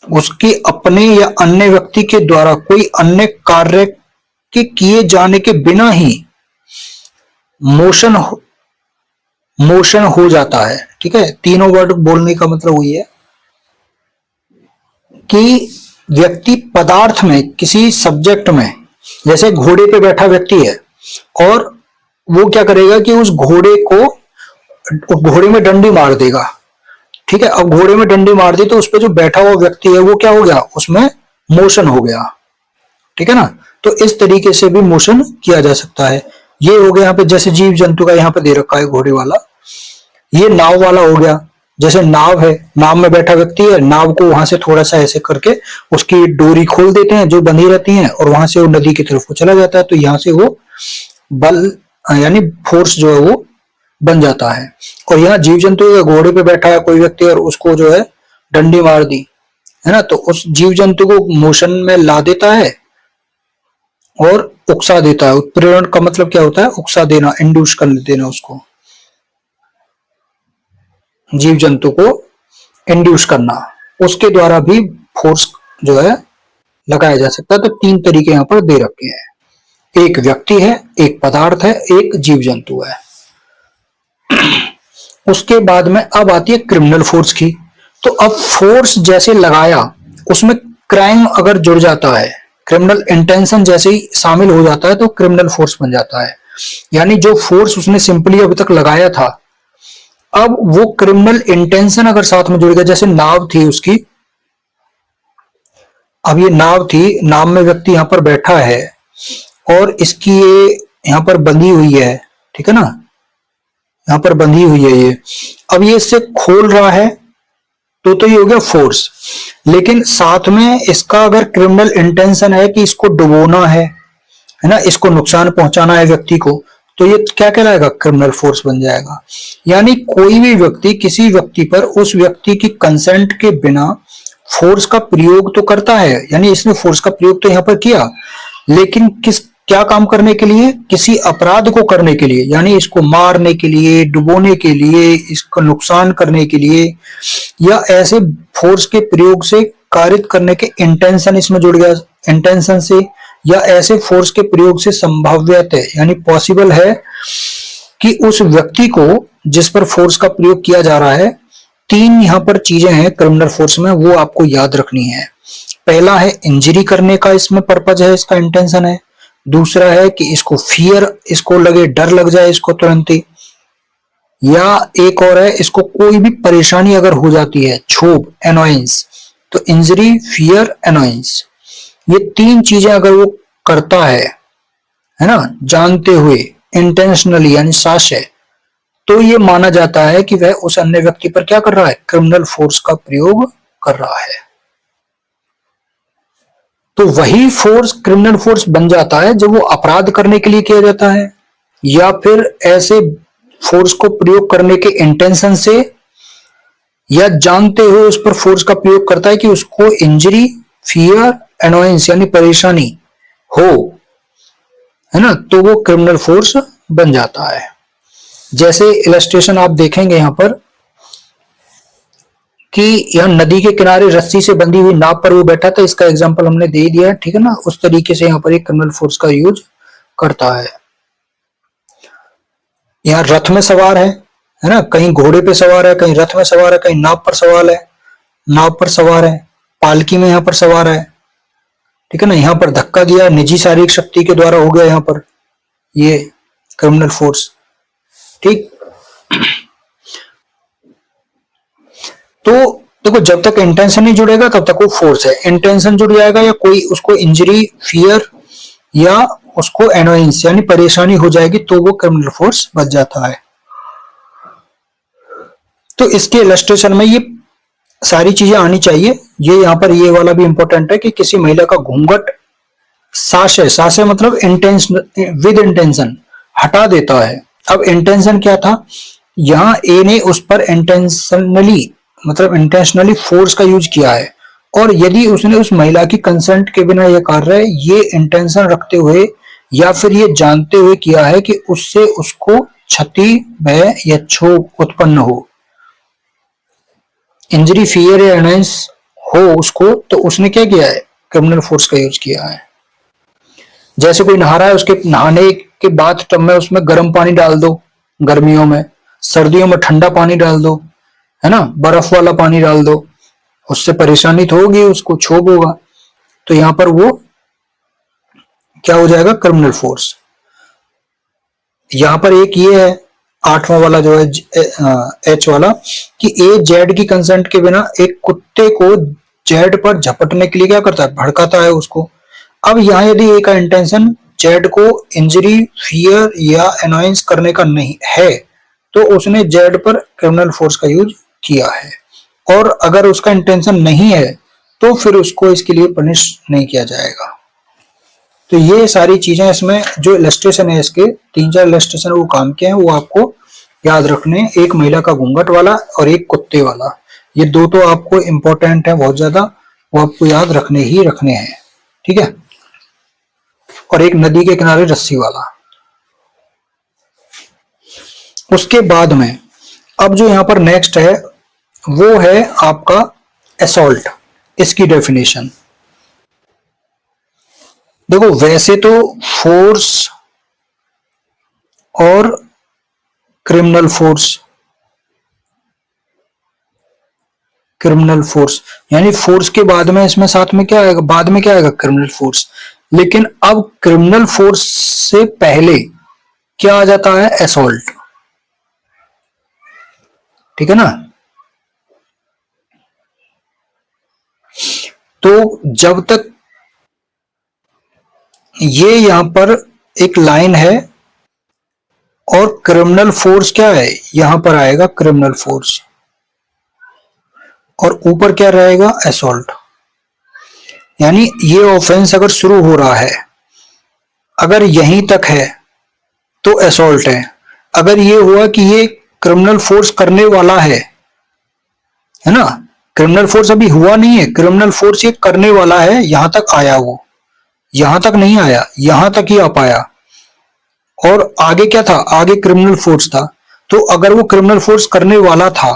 उसके अपने या अन्य व्यक्ति के द्वारा कोई अन्य कार्य के किए जाने के बिना ही मोशन हो जाता है। ठीक है। तीनों वर्ड बोलने का मतलब वही है कि व्यक्ति पदार्थ में, किसी सब्जेक्ट में, जैसे घोड़े पे बैठा व्यक्ति है और वो क्या करेगा कि उस घोड़े में डंडी मार देगा। ठीक है। अब घोड़े में डंडी मार दी तो उस पर जो बैठा हुआ व्यक्ति है वो क्या हो गया, उसमें मोशन हो गया। ठीक है ना। तो इस तरीके से भी मोशन किया जा सकता है। ये हो गया यहाँ पे, जैसे जीव जंतु का यहाँ पे दे रखा है घोड़े वाला। ये नाव वाला हो गया, जैसे नाव है, नाव में बैठा व्यक्ति है, नाव को वहां से थोड़ा सा ऐसे करके उसकी डोरी खोल देते हैं जो बंधी रहती है और वहां से वो नदी की तरफ को चला जाता है। तो यहाँ से वो बल यानी फोर्स जो है वो बन जाता है। और यहाँ जीव जंतु घोड़े पे बैठा है कोई व्यक्ति और उसको जो है डंडी मार दी, है ना, तो उस जीव जंतु को मोशन में ला देता है और उकसा देता है। उत्प्रेरण का मतलब क्या होता है? उकसा देना, इंड्यूस कर देना, उसको जीव जंतु को इंड्यूस करना, उसके द्वारा भी फोर्स जो है लगाया जा सकता है। तो 3 तरीके यहाँ पर दे रखे हैं, एक व्यक्ति है, एक पदार्थ है, एक जीव जंतु है। उसके बाद में अब आती है क्रिमिनल फोर्स की। तो अब फोर्स जैसे लगाया उसमें क्राइम अगर जुड़ जाता है, क्रिमिनल इंटेंशन जैसे ही शामिल हो जाता है तो क्रिमिनल फोर्स बन जाता है। यानी जो फोर्स उसने सिंपली अभी तक लगाया था, अब वो क्रिमिनल इंटेंशन अगर साथ में जुड़ गया, जैसे नाव थी उसकी, अब ये नाव थी, नाव में व्यक्ति यहां पर बैठा है और इसकी ये यहां पर बंधी हुई है, ठीक है ना, यहां पर बंधी हुई है ये, अब ये इससे खोल रहा है तो ये हो गया फोर्स। लेकिन साथ में इसका अगर क्रिमिनल इंटेंशन है कि इसको डुबोना है ना, इसको नुकसान पहुंचाना है व्यक्ति को, तो ये क्या कहलाएगा? क्रिमिनल फोर्स बन जाएगा। यानी कोई भी व्यक्ति किसी व्यक्ति पर उस व्यक्ति की कंसेंट के बिना फोर्स का प्रयोग तो करता है, यानी इसने फोर्स का प्रयोग तो यहां पर किया, लेकिन क्या काम करने के लिए? किसी अपराध को करने के लिए, यानी इसको मारने के लिए, डुबोने के लिए, इसको नुकसान करने के लिए, या ऐसे फोर्स के प्रयोग से कारित करने के इंटेंशन इसमें जुड़ गया, इंटेंशन से, या ऐसे फोर्स के प्रयोग से संभाव्यत है, यानी पॉसिबल है कि उस व्यक्ति को जिस पर फोर्स का प्रयोग किया जा रहा है। 3 यहां पर चीजें हैं क्रिमिनल फोर्स में, वो आपको याद रखनी है। पहला है इंजरी करने का, इसमें पर्पज है, इसका इंटेंशन है। दूसरा है कि इसको फियर, इसको लगे, डर लग जाए इसको तुरंत ही, या एक और है इसको कोई भी परेशानी अगर हो जाती है, क्षोभ, एनॉयंस, तो इंजरी, फियर, एनॉयंस, ये 3 चीजें अगर वो करता है ना, जानते हुए, इंटेंशनली यानी साजिश, तो ये माना जाता है कि वह उस अन्य व्यक्ति पर क्या कर रहा है? क्रिमिनल फोर्स का प्रयोग कर रहा है। तो वही फोर्स क्रिमिनल फोर्स बन जाता है जब वो अपराध करने के लिए किया जाता है, या फिर ऐसे फोर्स को प्रयोग करने के इंटेंशन से, या जानते हुए उस पर फोर्स का प्रयोग करता है कि उसको इंजरी, फियर, एनॉयंस यानी परेशानी हो, है ना, तो वो क्रिमिनल फोर्स बन जाता है। जैसे इलस्ट्रेशन आप देखेंगे यहां पर कि यह नदी के किनारे रस्सी से बंधी हुई नाव पर वो बैठा था, इसका एग्जांपल हमने दे दिया है, ठीक है ना। उस तरीके से यहाँ पर एक क्रिमिनल फोर्स का यूज करता है। यहाँ रथ में सवार है ना, कहीं घोड़े पे सवार है, कहीं रथ में सवार है, कहीं नाव पर सवार है, नाव पर सवार है, पालकी में यहाँ पर सवार है, ठीक है ना। यहाँ पर धक्का दिया, निजी शारीरिक शक्ति के द्वारा हो गया यहाँ पर ये क्रिमिनल फोर्स, ठीक। तो देखो, जब तक इंटेंशन नहीं जुड़ेगा तब तक वो फोर्स है। इंटेंशन जुड़ जाएगा या कोई उसको इंजरी, फियर या उसको एनोयंस यानी परेशानी हो जाएगी तो वो क्रिमिनल फोर्स बच जाता है। तो इसके इलस्ट्रेशन में ये सारी चीजें आनी चाहिए। ये यहाँ पर ये वाला भी इंपॉर्टेंट है कि किसी महिला का घूंघट साशय मतलब इंटेंशन, विद इंटेंशन हटा देता है। अब इंटेंशन क्या था, यहाँ ए ने उस पर इंटेंशनली फोर्स का यूज किया है, और यदि उसने उस महिला की कंसेंट के बिना यह कार्य ये इंटेंशन रखते हुए या फिर ये जानते हुए किया है कि उससे उसको क्षति, भय या क्षोभ उत्पन्न हो, इंजरी, फियर या एनॉयंस हो उसको, तो उसने क्या किया है, क्रिमिनल फोर्स का यूज किया है। जैसे कोई नहा रहा है, उसके नहाने के बाद टब में उसमें गर्म पानी डाल दो गर्मियों में, सर्दियों में ठंडा पानी डाल दो, है ना, बर्फ वाला पानी डाल दो, उससे परेशानी तो होगी, उसको क्षोभ होगा। तो यहां पर वो क्या हो जाएगा, क्रिमिनल फोर्स। यहां पर एक ये है 8वां वाला जो है एच वाला, कि ए जेड की कंसेंट के बिना एक कुत्ते को जेड पर झपटने के लिए क्या करता है, भड़काता है उसको। अब यहाँ यदि ए का इंटेंशन जेड को इंजरी, फियर या एनॉयंस करने का नहीं है तो उसने जेड पर क्रिमिनल फोर्स का यूज किया है, और अगर उसका इंटेंशन नहीं है तो फिर उसको इसके लिए पनिश नहीं किया जाएगा। तो ये सारी चीजें इसमें जो इलस्ट्रेशन है, इसके 3-4 इलस्ट्रेशन वो काम के हैं, वो आपको याद रखने, एक महिला का घूंघट वाला और एक कुत्ते वाला। ये दो तो आपको इंपॉर्टेंट है बहुत ज्यादा, वो आपको याद रखने ही रखने हैं, ठीक है। और एक नदी के किनारे रस्सी वाला। उसके बाद में अब जो यहां पर नेक्स्ट है वो है आपका असॉल्ट। इसकी डेफिनेशन देखो, वैसे तो फोर्स और क्रिमिनल फोर्स, यानी फोर्स के बाद में इसमें साथ में क्या आएगा, बाद में क्या आएगा, क्रिमिनल फोर्स। लेकिन अब क्रिमिनल फोर्स से पहले क्या आ जाता है, असॉल्ट, ठीक है ना। तो जब तक ये यहां पर एक लाइन है और क्रिमिनल फोर्स क्या है, यहां पर आएगा क्रिमिनल फोर्स और ऊपर क्या रहेगा, असॉल्ट। यानी ये ऑफेंस अगर शुरू हो रहा है, अगर यहीं तक है तो असॉल्ट है। अगर ये हुआ कि ये क्रिमिनल फोर्स करने वाला है ना, क्रिमिनल फोर्स अभी हुआ नहीं है, क्रिमिनल फोर्स ये करने वाला है, यहां तक आया, वो यहां तक नहीं आया, यहां तक ही आ पाया। और आगे क्या था, आगे क्रिमिनल फोर्स था। तो अगर वो क्रिमिनल फोर्स करने वाला था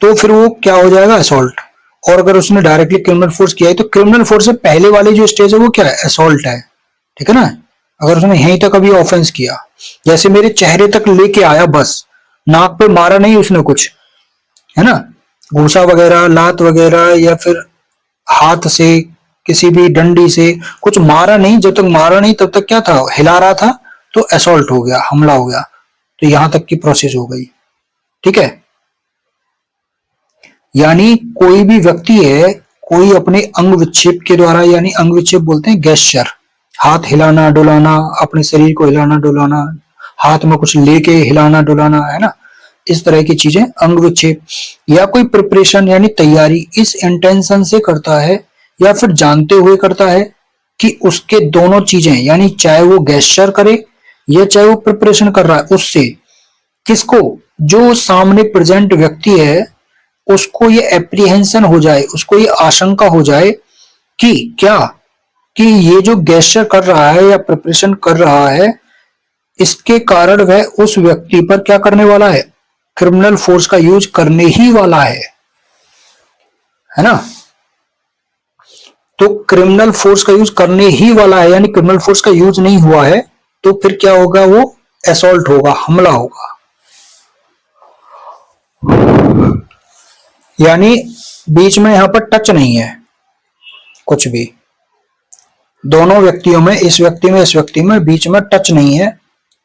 तो फिर वो क्या हो जाएगा, असॉल्ट। और अगर उसने डायरेक्टली क्रिमिनल फोर्स किया है तो क्रिमिनल फोर्स से पहले वाली जो स्टेज है वो क्या है, असॉल्ट है, ठीक है ना। अगर उसने यहीं तक अभी ऑफेंस किया, जैसे मेरे चेहरे तक लेके आया, बस नाक पे मारा नहीं उसने कुछ, है ना, घूसा वगैरह, लात वगैरह, या फिर हाथ से किसी भी डंडी से कुछ मारा नहीं, जब तक मारा नहीं तब तक क्या था, हिला रहा था, तो असॉल्ट हो गया, हमला हो गया। तो यहां तक की प्रोसेस हो गई, ठीक है। यानी कोई भी व्यक्ति है, कोई अपने अंग विक्षेप के द्वारा, यानी अंग विक्षेप बोलते हैं गेस्चर, हाथ हिलाना डुलाना, अपने शरीर को हिलाना डुलाना, हाथ में कुछ लेके हिलाना डुलाना, है ना, इस तरह की चीजें अंग विक्षेप। या कोई प्रिपरेशन यानी तैयारी इस इंटेंशन से करता है या फिर जानते हुए करता है कि उसके दोनों चीजें, यानी चाहे वो गेस्चर करे या चाहे वो प्रिपरेशन कर रहा है, उससे किसको, जो सामने प्रेजेंट व्यक्ति है उसको ये एप्रीहेंशन हो जाए, उसको ये आशंका हो जाए कि क्या, कि ये जो गेस्चर कर रहा है या प्रिपरेशन कर रहा है, इसके कारण वह उस व्यक्ति पर क्या करने वाला है, क्रिमिनल फोर्स का यूज करने ही वाला है ना। तो क्रिमिनल फोर्स का यूज करने ही वाला है, यानी क्रिमिनल फोर्स का यूज नहीं हुआ है तो फिर क्या होगा, वो असॉल्ट होगा, हमला होगा। यानी बीच में यहां पर टच नहीं है कुछ भी, दोनों व्यक्तियों में, इस व्यक्ति में इस व्यक्ति में बीच में टच नहीं है,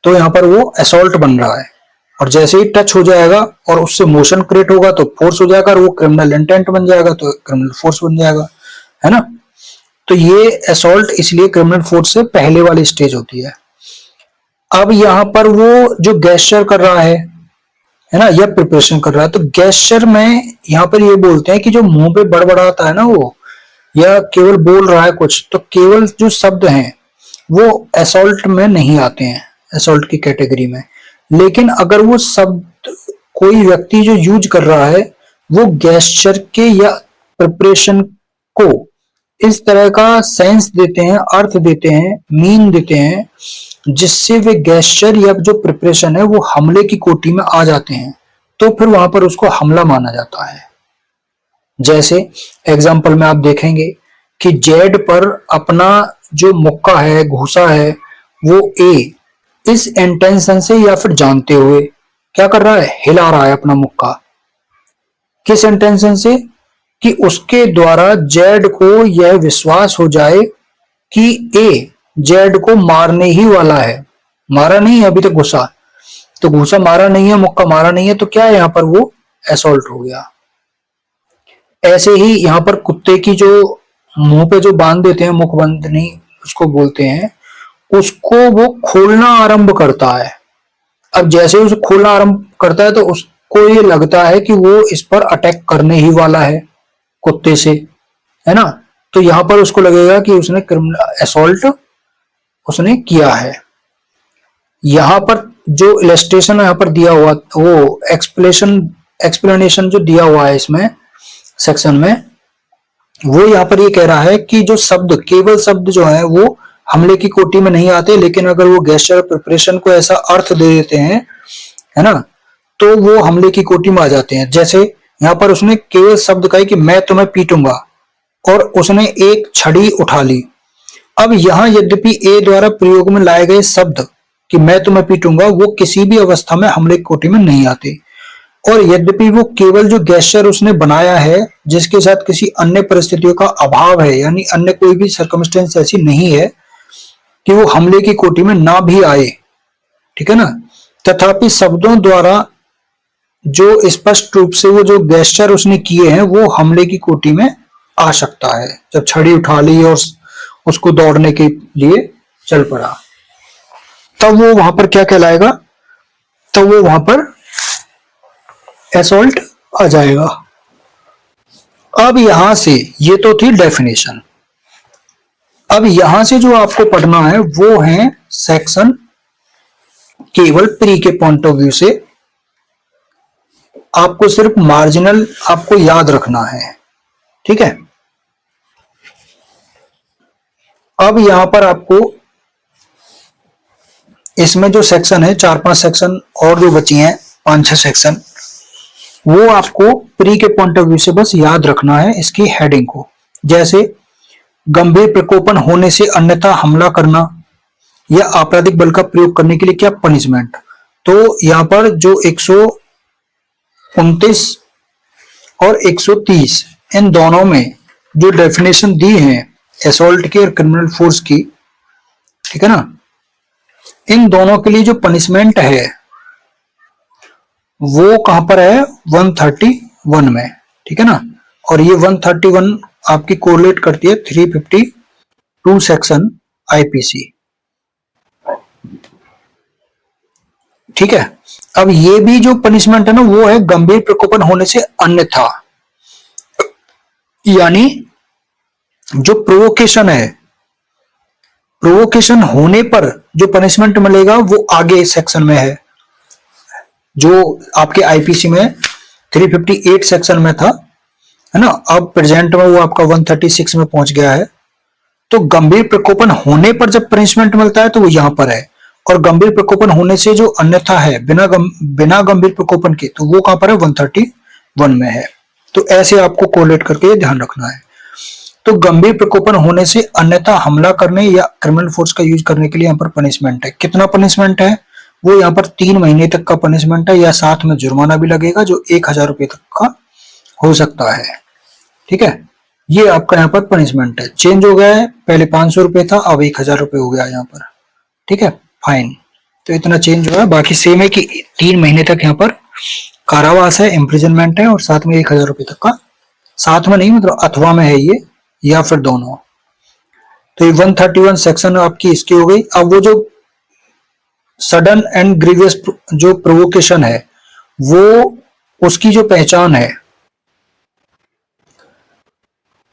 तो यहां पर वो असॉल्ट बन रहा है। और जैसे ही टच हो जाएगा और उससे मोशन क्रिएट होगा तो फोर्स हो जाएगा, और वो क्रिमिनल इंटेंट बन जाएगा तो क्रिमिनल फोर्स बन जाएगा, है ना। तो ये असॉल्ट इसलिए क्रिमिनल फोर्स से पहले वाली स्टेज होती है। अब यहां पर वो जो गेस्चर कर रहा है ना, या प्रिपरेशन कर रहा है, तो गेस्चर में यहां पर ये बोलते हैं कि जो मुंह पे बड़बड़ाता है ना वो, या केवल बोल रहा है कुछ, तो केवल जो शब्द हैं वो असॉल्ट में नहीं आते हैं, असॉल्ट की कैटेगरी में। लेकिन अगर वो शब्द कोई व्यक्ति जो यूज कर रहा है वो गेस्चर के या प्रिपरेशन को इस तरह का सेंस देते हैं, अर्थ देते हैं, मीन देते हैं, जिससे वे गेस्चर या जो प्रिपरेशन है वो हमले की कोटि में आ जाते हैं, तो फिर वहां पर उसको हमला माना जाता है। जैसे एग्जाम्पल में आप देखेंगे कि जेड पर अपना जो मुक्का है, घूसा है, वो ए इस इंटेंशन से या फिर जानते हुए क्या कर रहा है, हिला रहा है अपना मुक्का। किस इंटेंशन से, कि उसके द्वारा जेड को यह विश्वास हो जाए कि ए जेड को मारने ही वाला है। मारा नहीं है अभी तक घुसा, तो घुसा मारा नहीं है, मुक्का मारा नहीं है, तो क्या है, यहां पर वो असॉल्ट हो गया। ऐसे ही यहां पर कुत्ते की जो मुंह पे जो बांध देते हैं, मुखबंधनी उसको बोलते हैं, उसको वो खोलना आरंभ करता है। अब जैसे उसे खोलना आरंभ करता है तो उसको ये लगता है कि वो इस पर अटैक करने ही वाला है कुत्ते से, है ना। तो यहां पर उसको लगेगा कि उसने असॉल्ट उसने किया है। यहां पर जो इलस्ट्रेशन यहाँ पर दिया हुआ, वो एक्सप्लेनेशन जो दिया हुआ है इसमें सेक्शन में, वो यहाँ पर ये कह रहा है कि जो शब्द, केवल शब्द जो है वो हमले की कोटि में नहीं आते, लेकिन अगर वो गेस्चर प्रिपरेशन को ऐसा अर्थ दे देते हैं, है ना, तो वो हमले की कोटि में आ जाते हैं। जैसे यहाँ पर उसने केवल शब्द कहा कि मैं तुम्हें पीटूंगा, और उसने एक छड़ी उठा ली। अब यहाँ यद्यपि ए द्वारा प्रयोग में लाए गए शब्द कि मैं तुम्हें पीटूंगा, वो किसी भी अवस्था में हमले की कोटि में नहीं आते, और यद्यपि वो केवल जो गेस्चर उसने बनाया है जिसके साथ किसी अन्य परिस्थितियों का अभाव है, यानी अन्य कोई भी सर्कमस्टेंस ऐसी नहीं है कि वो हमले की कोटि में ना भी आए, ठीक है ना, तथापि शब्दों द्वारा जो स्पष्ट रूप से वो जो गेस्चर उसने किए हैं वो हमले की कोटि में आ सकता है। जब छड़ी उठा ली और उसको दौड़ने के लिए चल पड़ा, तब वो वहां पर क्या कहलाएगा, तब वो वहां पर असॉल्ट आ जाएगा। अब यहां से, ये तो थी डेफिनेशन, अब यहां से जो आपको पढ़ना है वो है सेक्शन, केवल प्री के पॉइंट ऑफ व्यू से आपको सिर्फ मार्जिनल आपको याद रखना है, ठीक है। अब यहां पर आपको इसमें जो सेक्शन है, 4-5 सेक्शन और जो बची हैं, 5-6 सेक्शन, वो आपको प्री के पॉइंट ऑफ व्यू से बस याद रखना है इसकी हेडिंग को। जैसे गंभीर प्रकोपन होने से अन्यथा हमला करना या आपराधिक बल का प्रयोग करने के लिए क्या पनिशमेंट। तो यहां पर जो 129 और 130 इन दोनों में जो डेफिनेशन दी है असॉल्ट की और क्रिमिनल फोर्स की, ठीक है ना, इन दोनों के लिए जो पनिशमेंट है वो कहां पर है, 131 में, ठीक है ना। और ये 131 आपकी कोरिलेट करती है 352 सेक्शन आईपीसी, ठीक है। अब ये भी जो पनिशमेंट है ना वो है गंभीर प्रकोपन होने से अन्यथा, यानी जो प्रोवोकेशन है, प्रोवोकेशन होने पर जो पनिशमेंट मिलेगा वो आगे सेक्शन में है, जो आपके आईपीसी में 358 सेक्शन में था, है ना, अब प्रेजेंट में वो आपका 136 में पहुंच गया है। तो गंभीर प्रकोपन होने पर जब पनिशमेंट मिलता है तो वो यहां पर है, और गंभीर प्रकोपन होने से जो अन्यथा है बिना गंभीर प्रकोपन के, तो वो कहां पर है, 131 में है। तो ऐसे आपको कोरिलेट करके ध्यान रखना है। तो गंभीर प्रकोपन होने से अन्यथा हमला करने या क्रिमिनल फोर्स का यूज करने के लिए यहाँ पर पनिशमेंट है। कितना पनिशमेंट है, वो यहाँ पर 3 महीने तक का पनिशमेंट है, या साथ में जुर्माना भी लगेगा जो 1000 रुपए तक का हो सकता है, ठीक है। ये आपका यहाँ पर पनिशमेंट है, चेंज हो गया है, पहले 500 रुपए था, अब 1000 रुपए हो गया यहाँ पर, ठीक है, फाइन। तो इतना चेंज हुआ है, बाकी सेम है कि 3 महीने तक यहाँ पर कारावास है, इम्प्रिजनमेंट है, और साथ में 1000 रुपए तक का, साथ में नहीं मतलब अथवा में है ये, या फिर दोनों। तो ये 131 सेक्शन आपकी इसकी हो गई। अब वो जो सडन एंड ग्रीवियस जो प्रोवोकेशन है, वो उसकी जो पहचान है,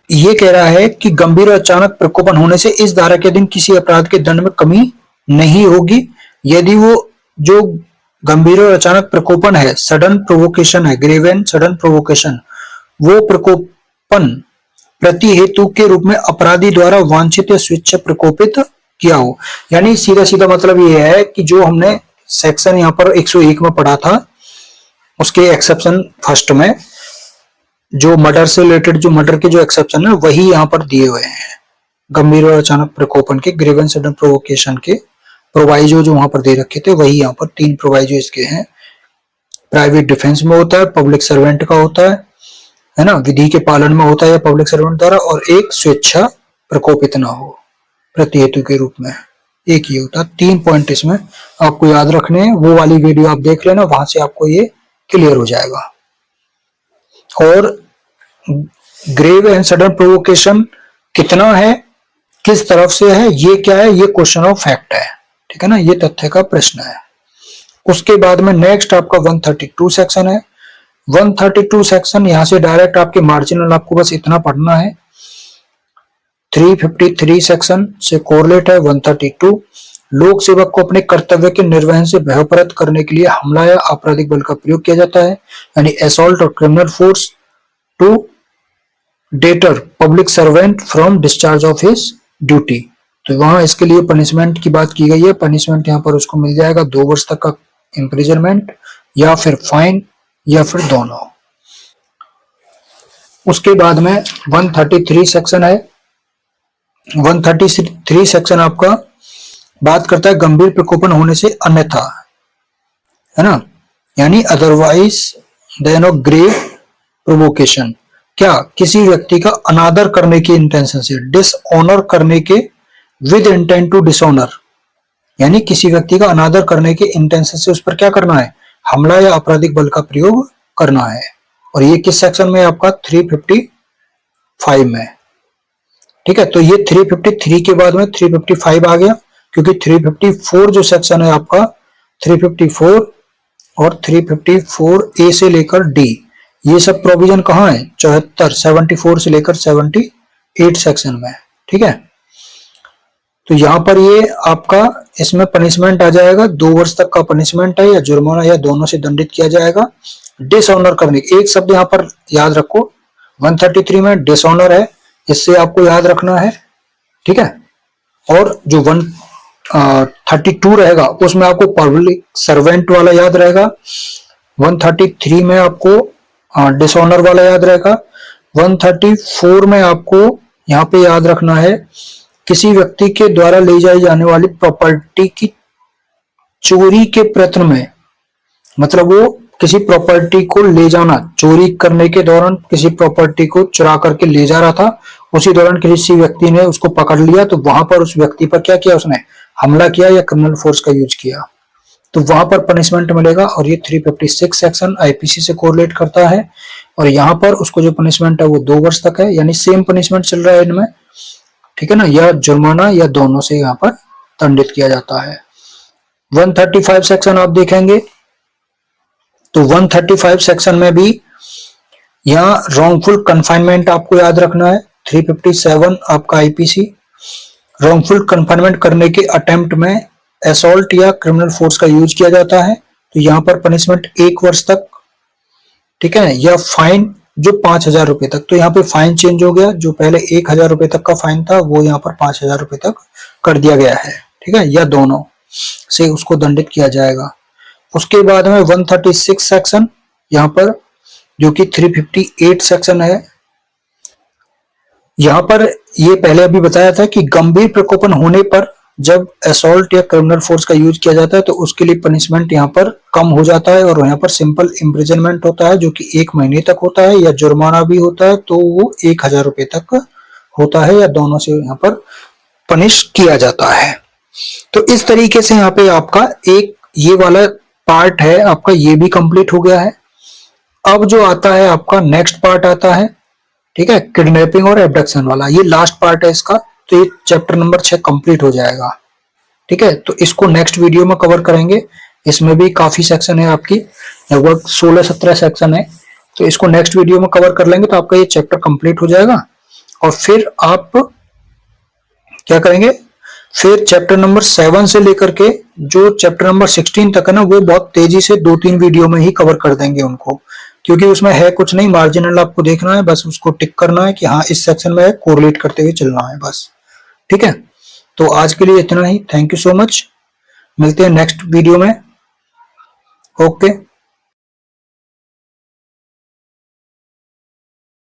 ये कह रहा है कि गंभीर और अचानक प्रकोपन होने से इस धारा के अधीन किसी अपराध के दंड में कमी नहीं होगी यदि वो जो गंभीर और अचानक प्रकोपन है, सडन प्रोवोकेशन है, ग्रेव एंड सडन प्रोवोकेशन, वो प्रकोपन प्रति हेतु के रूप में अपराधी द्वारा वांछित या स्वेच्छा प्रकोपित किया हो। यानी सीधा सीधा मतलब ये है कि जो हमने सेक्शन यहाँ पर 101 में पढ़ा था, उसके एक्सेप्शन फर्स्ट में जो मर्डर से रिलेटेड जो मर्डर के जो एक्सेप्शन है वही यहाँ पर दिए हुए हैं। गंभीर और अचानक प्रकोपन के, ग्रेव एंड सडन प्रोवोकेशन के प्रोवाइजो जो वहां पर दे रखे थे वही यहाँ पर 3 प्रोवाइजो इसके हैं। प्राइवेट डिफेंस में होता है, पब्लिक सर्वेंट का होता है ना, विधि के पालन में होता है या पब्लिक सर्वेंट द्वारा, और एक स्वेच्छा प्रकोपित ना हो प्रति हेतु के रूप में, एक ही होता है। 3 पॉइंट इसमें आपको याद रखने हैं, वो वाली वीडियो आप देख लेना, वहां से आपको ये क्लियर हो जाएगा। और ग्रेव एंड सडन प्रोवोकेशन कितना है, किस तरफ से है, ये क्या है, ये क्वेश्चन ऑफ फैक्ट है, ठीक है ना, ये तथ्य का प्रश्न है। उसके बाद में नेक्स्ट आपका 132 सेक्शन है। 132 सेक्शन यहां से डायरेक्ट आपके मार्जिनल आपको बस इतना पढ़ना है। 353 सेक्शन से कोरिलेट है 132, लोक सेवक को अपने कर्तव्य के निर्वहन से भयप्रत करने के लिए हमला या आपराधिक बल का प्रयोग किया जाता है, यानी असॉल्ट और criminal force to deter public servant from discharge of his duty. तो वहां इसके लिए पनिशमेंट की बात की गई है। पनिशमेंट यहाँ पर उसको मिल जाएगा 2 वर्ष तक का इम्प्रिजनमेंट या फिर फाइन या फिर दोनों। उसके बाद में 133 सेक्शन है। 133 सेक्शन आपका बात करता है गंभीर प्रकोपन होने से अन्यथा, है ना, यानी otherwise than of grave provocation. क्या किसी व्यक्ति का अनादर करने के इंटेंशन से, डिसऑनर करने के विद इंटेंट टू डिसऑनर, यानी किसी व्यक्ति का अनादर करने के इंटेंशन से उस पर क्या करना है, हमला या आपराधिक बल का प्रयोग करना है। और ये किस सेक्शन में आपका 355 में। ठीक है, तो ये 353 के बाद में 355 आ गया, क्योंकि 354 जो सेक्शन है आपका 354 और 354 ए से लेकर डी, ये सब प्रोविजन कहाँ है, 74 से लेकर 78 सेक्शन में। ठीक है, तो यहाँ पर ये आपका इसमें पनिशमेंट आ जाएगा 2 वर्ष तक का पनिशमेंट है, या जुर्माना या दोनों से दंडित किया जाएगा। डिसऑनर करने, एक शब्द यहाँ पर याद रखो, 133 में डिसऑनर है, इससे आपको याद रखना है। ठीक है, और जो 132 रहेगा उसमें आपको पब्लिक सर्वेंट वाला याद रहेगा, 133 में आपको डिसऑनर वाला याद रहेगा, 134 में आपको यहाँ पे याद रखना है किसी व्यक्ति के द्वारा ले जाई जाने वाली प्रॉपर्टी की चोरी के प्रयत्न में, मतलब वो किसी प्रॉपर्टी को ले जाना, चोरी करने के दौरान किसी प्रॉपर्टी को चुरा करके ले जा रहा था, उसी दौरान किसी व्यक्ति ने उसको पकड़ लिया, तो वहां पर उस व्यक्ति पर क्या किया, उसने हमला किया या क्रिमिनल फोर्स का यूज किया, तो वहां पर पनिशमेंट मिलेगा। और ये 356 सेक्शन आईपीसी से कोरिलेट करता है, और यहाँ पर उसको जो पनिशमेंट है वो 2 वर्ष तक है, यानी सेम पनिशमेंट चल रहा है इनमें। ठीक है ना, या जुर्माना या दोनों से यहाँ पर दंडित किया जाता है। 135 सेक्शन आप देखेंगे तो 135 सेक्शन में भी यहाँ रॉन्गफुल कन्फाइनमेंट आपको याद रखना है। 357 आपका आईपीसी, रॉन्गफुल कन्फाइनमेंट करने के अटेम्प्ट में असॉल्ट या क्रिमिनल फोर्स का यूज किया जाता है, तो यहाँ पर पनिशमेंट 1 वर्ष तक, ठीक है, या फाइन जो 5,000 रुपए तक। तो यहाँ पे फाइन चेंज हो गया, जो पहले 1,000 रुपए तक का फाइन था वो यहाँ पर 5,000 रुपए तक कर दिया गया है। ठीक है, या दोनों से उसको दंडित किया जाएगा। उसके बाद में 136 सेक्शन यहाँ पर, जो कि 358 सेक्शन है, यहाँ पर ये पहले अभी बताया था कि गंभीर प्रकोपन होने पर जब असॉल्ट या क्रिमिनल फोर्स का यूज किया जाता है तो उसके लिए पनिशमेंट यहाँ पर कम हो जाता है, और यहाँ पर सिंपल इम्प्रिजनमेंट होता है जो कि 1 महीने तक होता है, या जुर्माना भी होता है तो वो 1,000 रुपए तक होता है, या दोनों से यहाँ पर पनिश किया जाता है। तो इस तरीके से यहाँ पे आपका एक ये वाला पार्ट है आपका, ये भी कंप्लीट हो गया है। अब जो आता है आपका नेक्स्ट पार्ट आता है, ठीक है, किडनैपिंग और एब्डक्शन वाला, ये लास्ट पार्ट है इसका। तो ये चैप्टर नंबर 6 कंप्लीट हो जाएगा। ठीक है, तो इसको नेक्स्ट वीडियो में कवर करेंगे। इसमें भी काफी सेक्शन है आपकी, लगभग 16-17 सेक्शन है, तो इसको नेक्स्ट वीडियो में कवर कर लेंगे तो आपका ये चैप्टर कंप्लीट हो जाएगा। और फिर आप क्या करेंगे, फिर चैप्टर नंबर 7 से लेकर के जो चैप्टर नंबर 16 तक है ना, वो बहुत तेजी से 2-3 वीडियो में ही कवर कर देंगे उनको, क्योंकि उसमें है कुछ नहीं, मार्जिनल आपको देखना है, बस उसको टिक करना है कि हाँ इस सेक्शन में कोरिलेट करते हुए चलना है बस। ठीक है, तो आज के लिए इतना ही। थैंक यू सो मच, मिलते हैं नेक्स्ट वीडियो में। ओके।